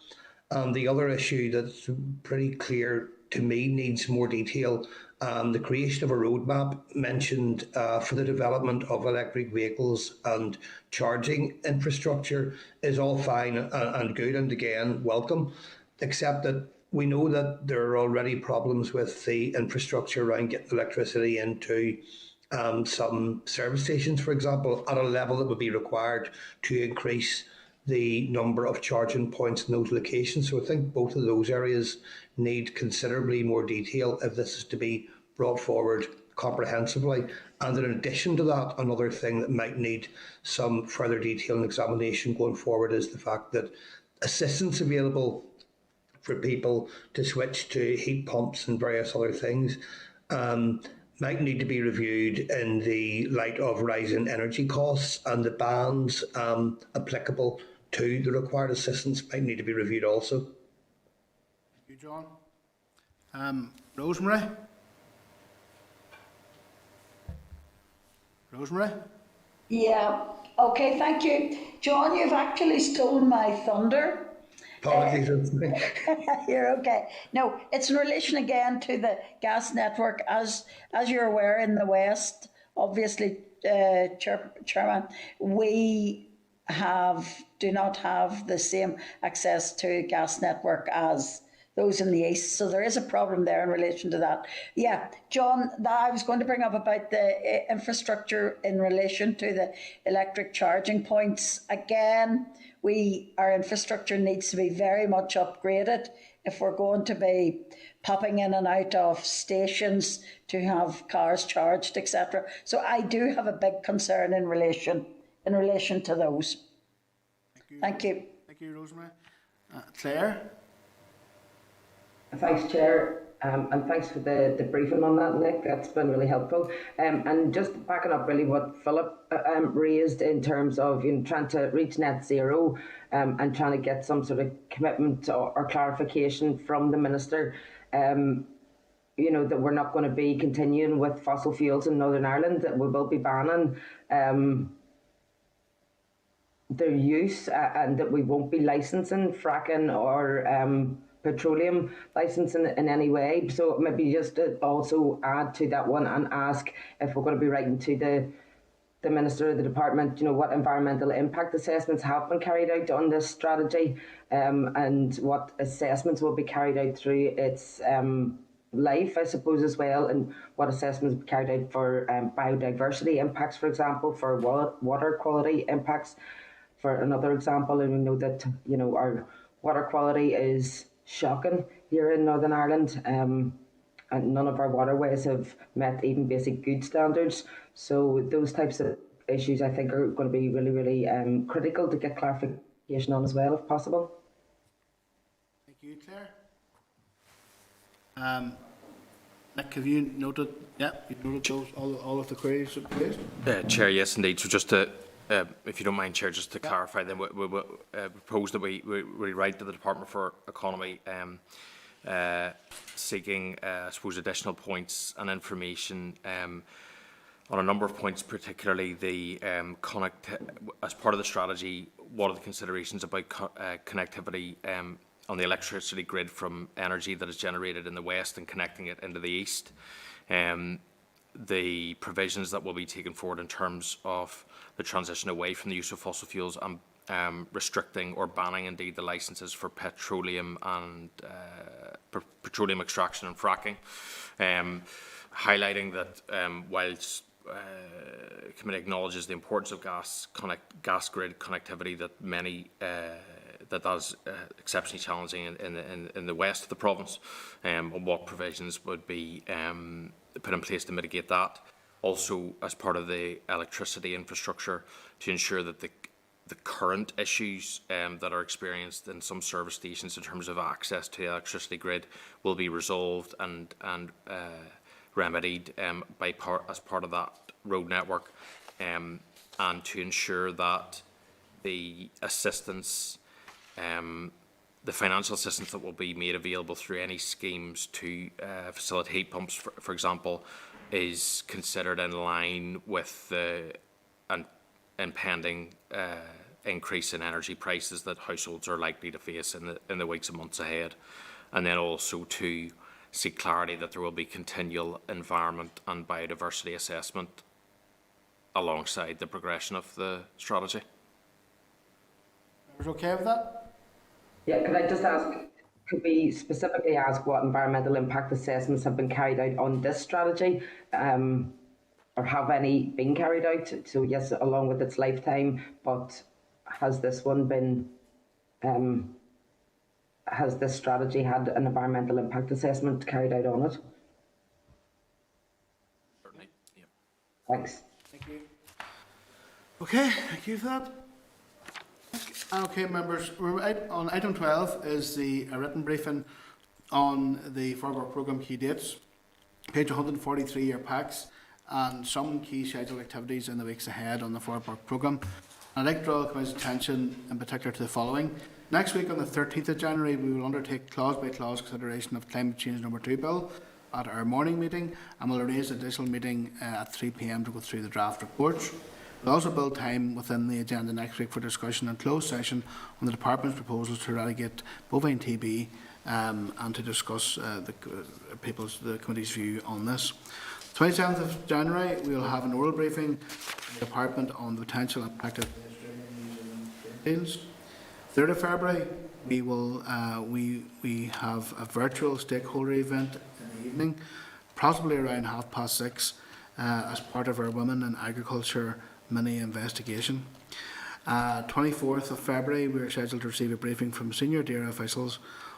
The other issue that's pretty clear to me needs more detail. The creation of a roadmap mentioned for the development of electric vehicles and charging infrastructure is all fine and good, and again, welcome, except that we know that there are already problems with the infrastructure around getting electricity into some service stations, for example, at a level that would be required to increase the number of charging points in those locations. So I think both of those areas need considerably more detail if this is to be brought forward comprehensively. And in addition to that, another thing that might need some further detail and examination going forward is the fact that assistance available for people to switch to heat pumps and various other things might need to be reviewed in the light of rising energy costs, and the bands applicable to the required assistance might need to be reviewed also. Thank you, John. Rosemary? Rosemary? Yeah, okay, thank you. John, you've actually stolen my thunder. Apologies, it's me. You're okay. No, it's in relation again to the gas network. As you're aware, in the West, obviously, Chairman, we do not have the same access to gas network as those in the east. So there is a problem there in relation to that. Yeah, John, I was going to bring up about the infrastructure in relation to the electric charging points. Again, our infrastructure needs to be very much upgraded if we're going to be popping in and out of stations to have cars charged, etc. So I do have a big concern in relation to those. Thank you. Thank you, Rosemary. Claire? Thanks, Chair, and thanks for the briefing on that, Nick. That's been really helpful. And just backing up really what Philip raised in terms of trying to reach net zero and trying to get some sort of commitment or clarification from the Minister, that we're not going to be continuing with fossil fuels in Northern Ireland, that we will be banning their use and that we won't be licensing fracking or petroleum licensing in any way. So maybe just to also add to that one and ask if we're going to be writing to the Minister of the Department, what environmental impact assessments have been carried out on this strategy, and what assessments will be carried out through its life, I suppose, as well, and what assessments will be carried out for biodiversity impacts, for example, for water quality impacts, for another example. And we know that, our water quality is shocking here in Northern Ireland, and none of our waterways have met even basic good standards. So those types of issues, I think, are going to be really, really critical to get clarification on as well, if possible. Thank you, Claire. Nick, have you noted? Yeah, you've noted all of the queries raised? Chair, yes, indeed. So just to, if you don't mind, Chair, just to clarify, then we propose that we write to the Department for Economy seeking, I suppose, additional points and information on a number of points, particularly the as part of the strategy, what are the considerations about connectivity on the electricity grid from energy that is generated in the west and connecting it into the east. The provisions that will be taken forward in terms of the transition away from the use of fossil fuels and restricting or banning indeed the licences for petroleum and petroleum extraction and fracking, highlighting that whilst the committee acknowledges the importance of gas grid connectivity, that many that is exceptionally challenging in the west of the province, and what provisions would be put in place to mitigate that. Also, as part of the electricity infrastructure, to ensure that the current issues that are experienced in some service stations in terms of access to the electricity grid will be resolved and remedied as part of that road network, and to ensure that the assistance, the financial assistance that will be made available through any schemes to facilitate heat pumps, for example, is considered in line with the impending increase in energy prices that households are likely to face in the weeks and months ahead, and then also to seek clarity that there will be continual environment and biodiversity assessment alongside the progression of the strategy. Members okay with that? Yeah, could I just ask, could we specifically ask what environmental impact assessments have been carried out on this strategy, or have any been carried out? So yes, along with its lifetime, but has this one been, has this strategy had an environmental impact assessment carried out on it? Certainly, yeah. Thanks. Thank you. Okay, thank you for that. Okay, members, we're on item 12 is the written briefing on the forward programme key dates, page 143 your packs, and some key scheduled activities in the weeks ahead on the forward programme. I'd like to draw the Committee's attention in particular to the following. Next week on the 13th of January, we will undertake clause-by-clause consideration of Climate Change No.2 Bill at our morning meeting, and we'll arrange an additional meeting at 3 p.m. to go through the draft reports. We'll also build time within the agenda next week for discussion and closed session on the Department's proposals to eradicate bovine TB and to discuss the Committee's view on this. 27th of January, we will have an oral briefing from the Department on the potential impact of the Australian deals. 3rd of February, we have a virtual stakeholder event in the evening, possibly around 6:30, as part of our Women in Agriculture mini investigation. 24th of February, we are scheduled to receive a briefing from senior DAERA officials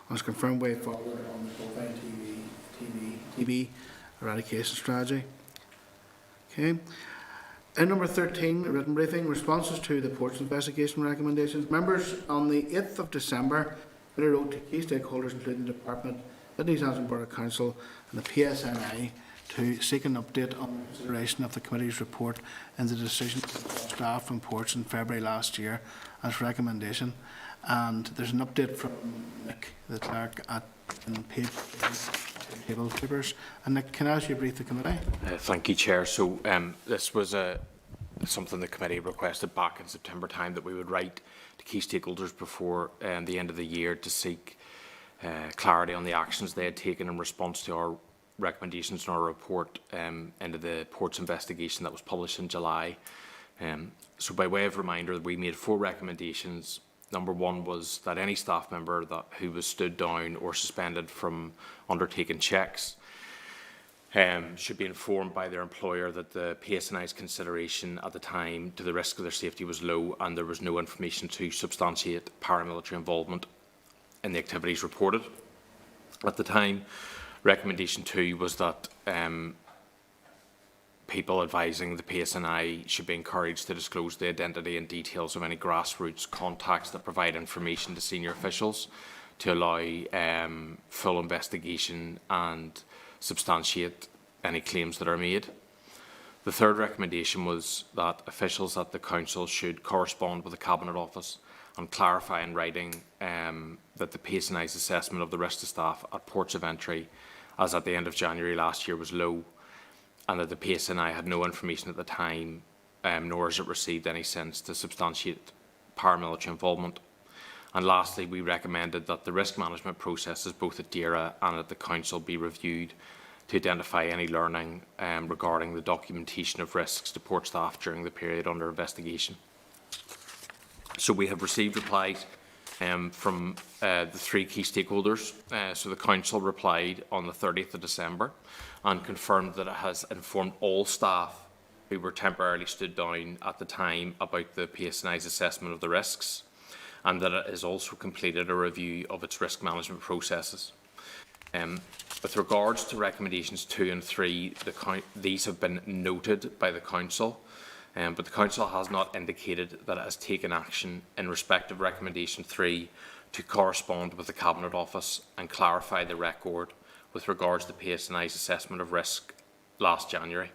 on its confirmed way forward on the bovine TB eradication strategy. Okay. In number 13, a written briefing, responses to the ports investigation recommendations. Members, on the 8th of December, we wrote to key stakeholders, including the Department, Sydney Townsend Borough Council and the PSNI, to seek an update on the consideration of the Committee's report and the decision of staff from ports in February last year as recommendation. And there's an update from Nick, the Clerk, in page table papers. And Nick, can I ask you to brief the Committee? Thank you, Chair. So this was something the Committee requested back in September time, that we would write to key stakeholders before the end of the year to seek clarity on the actions they had taken in response to our recommendations in our report into the ports investigation that was published in July. So by way of reminder, we made 4 recommendations. Number 1 was that any staff member who was stood down or suspended from undertaking checks should be informed by their employer that the PSNI's consideration at the time to the risk of their safety was low, and there was no information to substantiate paramilitary involvement in the activities reported. At the time, recommendation 2 was that people advising the PSNI should be encouraged to disclose the identity and details of any grassroots contacts that provide information to senior officials to allow full investigation and substantiate any claims that are made. The 3rd recommendation was that officials at the Council should correspond with the Cabinet Office and clarify in writing that the PSNI's assessment of the risk to staff at ports of entry as at the end of January last year was low, and that the PSNI had no information at the time, nor has it received any since, to substantiate paramilitary involvement. And lastly, we recommended that the risk management processes both at DAERA and at the Council be reviewed to identify any learning regarding the documentation of risks to port staff during the period under investigation. So we have received replies from the 3 key stakeholders. So the Council replied on the 30th of December and confirmed that it has informed all staff who were temporarily stood down at the time about the PSNI's assessment of the risks, and that it has also completed a review of its risk management processes. With regards to recommendations 2 and 3, these have been noted by the Council, but the Council has not indicated that it has taken action in respect of recommendation 3 to correspond with the Cabinet Office and clarify the record with regards to the PSNI's assessment of risk last January.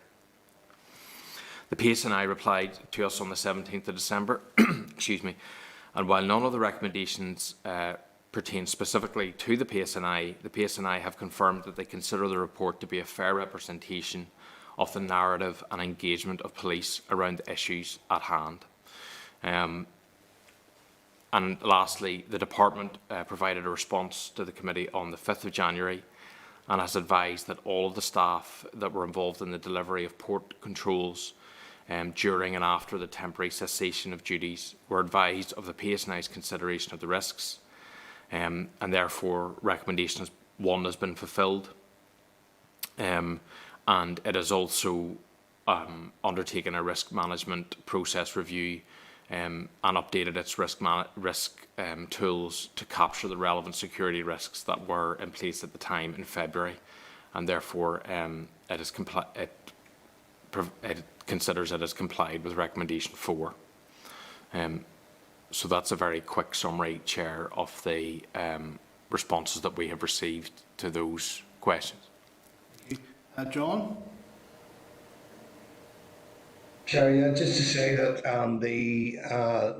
The PSNI replied to us on the 17th of December, excuse me, and while none of the recommendations pertain specifically to the PSNI have confirmed that they consider the report to be a fair representation of the narrative and engagement of police around the issues at hand. And lastly, the Department provided a response to the Committee on the 5th of January and has advised that all of the staff that were involved in the delivery of port controls during and after the temporary cessation of duties were advised of the PSNI's consideration of the risks, and therefore recommendation 1 has been fulfilled, and it has also undertaken a risk management process review and updated its risk tools to capture the relevant security risks that were in place at the time in February, and therefore it considers it has complied with recommendation 4. So that's a very quick summary, Chair, of the responses that we have received to those questions. John? Chair, yeah, just to say that the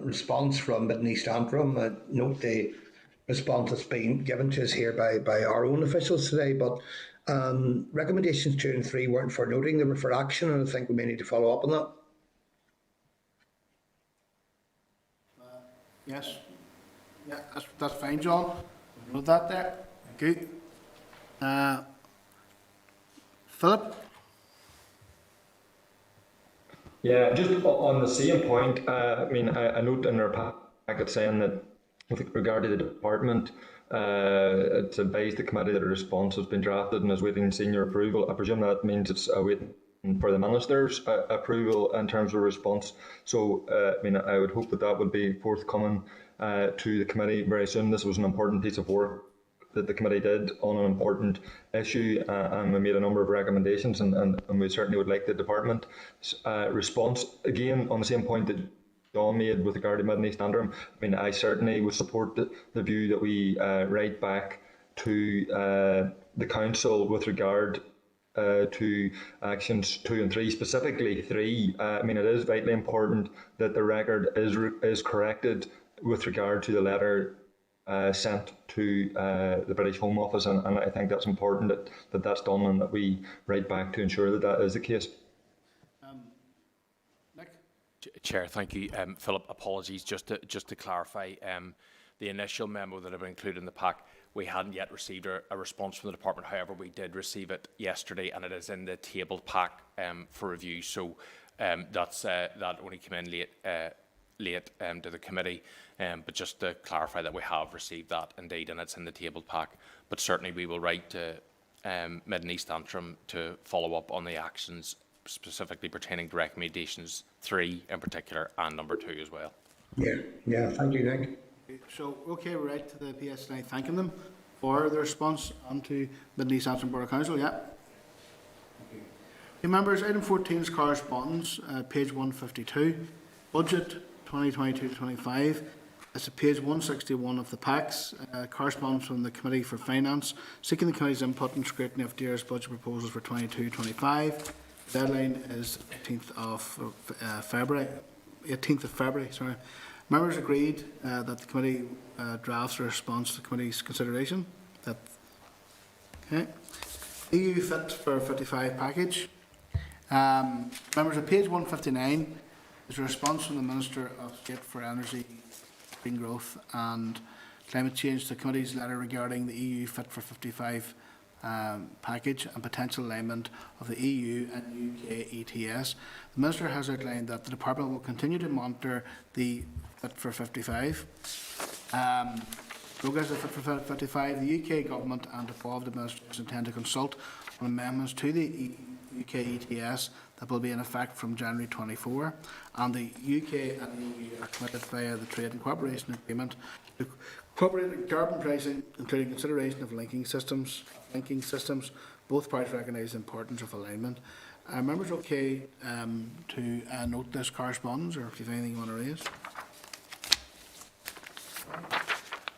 response from Mid and East Antrim, note the response that's been given to us here by our own officials today, but recommendations 2 and 3 weren't for noting, they were for action, and I think we may need to follow up on that. Yes. Yeah, that's fine, John. Note that there. Good. Philip? Yeah, just on the same point, I mean, I note in our packet saying that with regard to the department, to advise the committee that a response has been drafted and is waiting senior approval. I presume that means it's waiting for the minister's approval in terms of response. So, I mean, I would hope that that would be forthcoming to the committee very soon. This was an important piece of work that the committee did on an important issue, and we made a number of recommendations, and we certainly would like the department's response. Again, on the same point that John made with regard to Mid and East Antrim, I mean, I certainly would support the view that we write back to the council with regard to actions 2 and 3, specifically 3. I mean, it is vitally important that the record is corrected with regard to the letter sent to the British Home Office, and I think that's important that that's done and that we write back to ensure that that is the case. Nick? Chair, thank you. Philip, apologies, just to clarify, the initial memo that had been included in the pack, we hadn't yet received a response from the department. However, we did receive it yesterday, and it is in the tabled pack for review. So that only came in late to the committee, but just to clarify that we have received that indeed, and it's in the tabled pack. But certainly we will write to Mid and East Antrim to follow up on the actions specifically pertaining to recommendations 3 in particular and number 2 as well. Yeah, thank you, Nick. So, okay, we're right to the PSNI thanking them for the response onto Mid and East Antrim Borough Council, yeah. Okay, members, item 14 is correspondence, page 152, budget 2022-25. It's at page 161 of the packs, correspondence from the Committee for Finance, seeking the Committee's input and scrutiny of DAER's budget proposals for 22-25. Deadline is 18th of February. Sorry. Members agreed that the committee drafts a response to the committee's consideration. Okay. EU Fit for 55 package. Members, at page 159 is a response from the Minister of State for Energy, Green Growth and Climate Change to the committee's letter regarding the EU Fit for 55 package and potential alignment of the EU and UK ETS. The Minister has outlined that the Department will continue to monitor the Fit for 55. Progress of Fit for 55, the UK Government and devolved administrators intend to consult on amendments to the UK ETS that will be in effect from January 24, and the UK and the EU are committed via the Trade and Cooperation Agreement to cooperate in carbon pricing, including consideration of linking systems. Both parties recognise the importance of alignment. Are members okay to note this correspondence, or if you have anything you want to raise?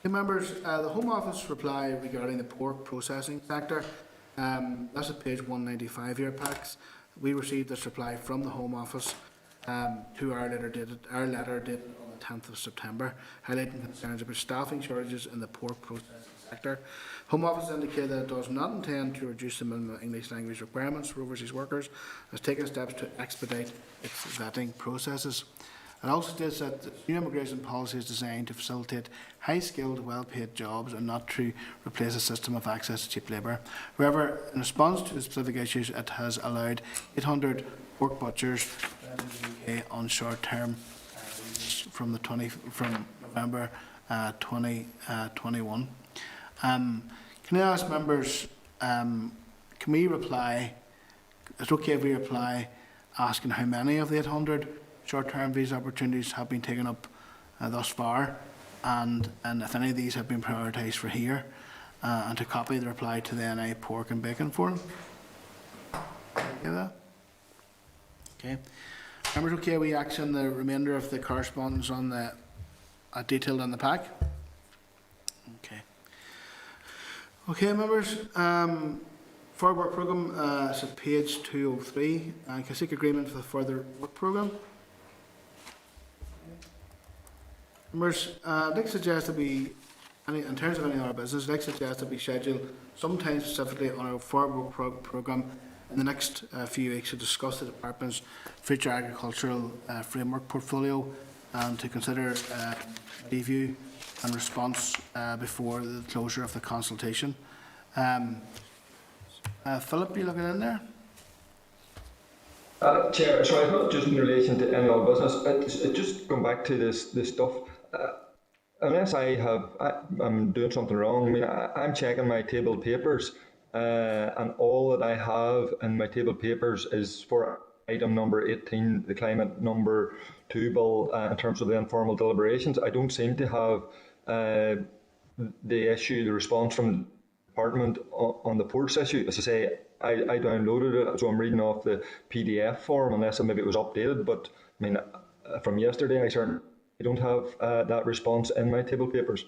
Okay, members, the Home Office reply regarding the pork processing sector, that's at page 195 here, packs. We received this reply from the Home Office to our letter dated on the 10th of September, highlighting concerns about staffing shortages in the pork processing sector. Home Office indicated that it does not intend to reduce the minimum English language requirements for overseas workers, has taken steps to expedite its vetting processes. It also states that the new immigration policy is designed to facilitate high-skilled, well-paid jobs and not to replace a system of access to cheap labour. However, in response to the specific issues, it has allowed 800 pork butchers in the UK on short-term from November 2021. Can I ask members, can we reply, it's okay if we reply asking how many of the 800 short-term visa opportunities have been taken up thus far, and if any of these have been prioritised for here, and to copy the reply to the NI Pork and Bacon Forum? Okay, that? Okay. Members, okay, we action the remainder of the correspondence on the detailed on the pack? Okay. Okay, members, Forward work programme is at page 203. Can I seek agreement for the further work programme? Members, I'd like to suggest that we, in terms of any other business, I'd like to suggest that we schedule some time specifically on our forward work programme in the next few weeks to discuss the Department's future agricultural framework portfolio and to consider review and response before the closure of the consultation. Philip, you looking in there? Chair, sorry, not just in relation to any other business. Just going back to this stuff. Unless I'm doing something wrong, I mean, I'm checking my table papers, and all that I have in my table papers is for item number 18, the Climate No.2 Bill, in terms of the informal deliberations. I don't seem to have the response from the Department on the ports issue. As I say, I downloaded it, so I'm reading off the PDF form, unless maybe it was updated. But I mean, from yesterday, I certainly don't have that response in my table papers.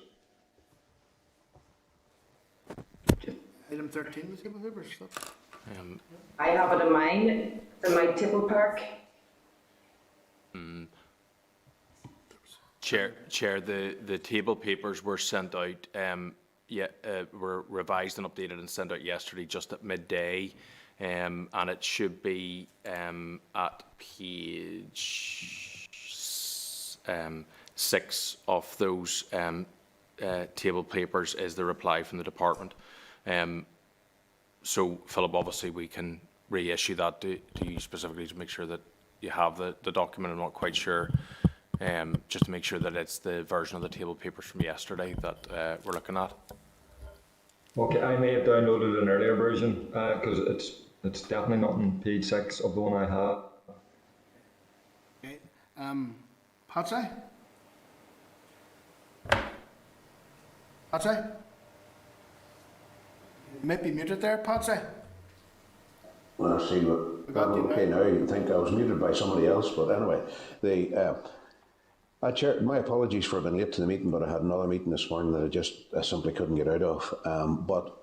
Item 13, the table papers. I have it in mine, in my table park. Chair, the table papers were sent out, were revised and updated and sent out yesterday just at midday, and it should be at page 6 of those table papers is the reply from the Department. So, Philip, obviously we can reissue that to you specifically to make sure that you have the document. I'm not quite sure, just to make sure that it's the version of the table papers from yesterday that we're looking at. Okay, I may have downloaded an earlier version because it's definitely not on page 6 of the one I have. Okay. Patsy? Patsy? You might be muted there, Patsy. Well, I see what. Okay, now you think I was muted by somebody else, but anyway, Chair, my apologies for being late to the meeting, but I had another meeting this morning that I simply couldn't get out of. But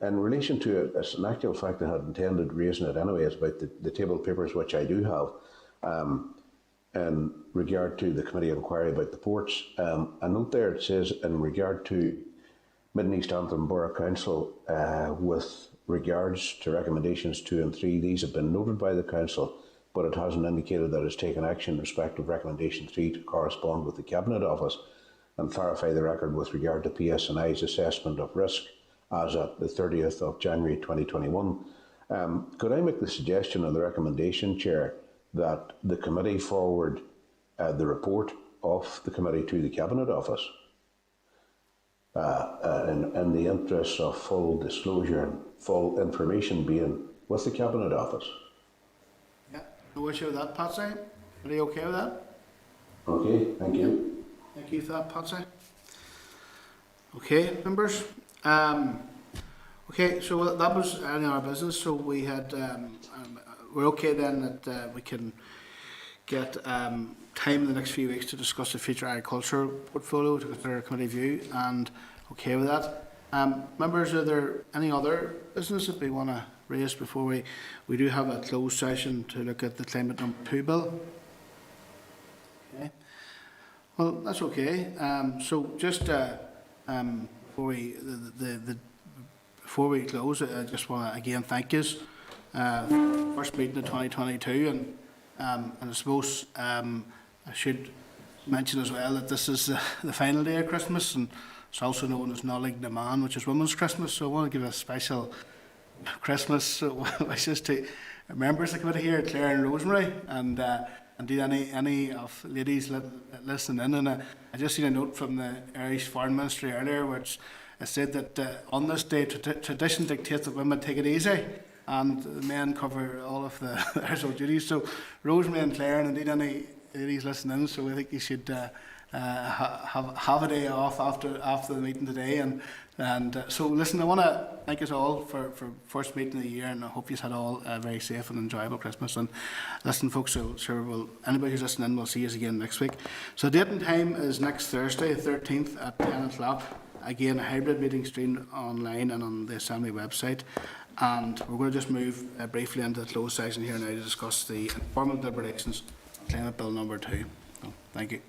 in relation to it, as an actual fact, I had intended raising it anyway. It's about the table papers, which I do have, in regard to the committee inquiry about the ports. A note there, it says, in regard to Mid and East Antrim Borough Council, with regards to recommendations 2 and 3, these have been noted by the Council, but it hasn't indicated that it's taken action in respect of recommendation 3 to correspond with the Cabinet Office and clarify the record with regard to PSNI's assessment of risk as at the 30th of January 2021. Could I make the suggestion and the recommendation, Chair, that the committee forward the report of the committee to the Cabinet Office in the interests of full disclosure and full information being with the Cabinet Office? Yeah, no issue with that, Patsy. Are you okay with that? Okay, thank you. Thank you for that, Patsy. Okay, members. Okay, so that was any of our business. So we had, we're okay then that we can get time in the next few weeks to discuss the future agriculture portfolio, to consider a committee view, and okay with that. Members, are there any other business that we want to raise before we do have a closed session to look at the Climate No.2 Bill? Okay. Well, that's okay. So just before we close, I just want to again thank you. First meeting of 2022, and I suppose I should mention as well that this is the final day of Christmas, and it's also known as Nollaig na Man, which is Women's Christmas. So I want to give a special Christmas wishes to members of the committee here, Claire and Rosemary, and indeed any of ladies listening in. And I just seen a note from the Irish Foreign Ministry earlier, which said that on this day, tradition dictates that women take it easy, and the men cover all of the household duties. So Rosemary and Claire, and indeed any ladies listening, so I think you should have a day off after the meeting today. And so listen, I want to thank you all for first meeting of the year, and I hope you had all a very safe and enjoyable Christmas. And listen, folks, so sure anybody who's listening in, we'll see you again next week. So date and time is next Thursday, the 13th at 10 o'clock. Again, a hybrid meeting streamed online and on the Assembly website. And we're going to just move briefly into the closed section here now to discuss the informal deliberations on Climate Bill No.2. So, thank you.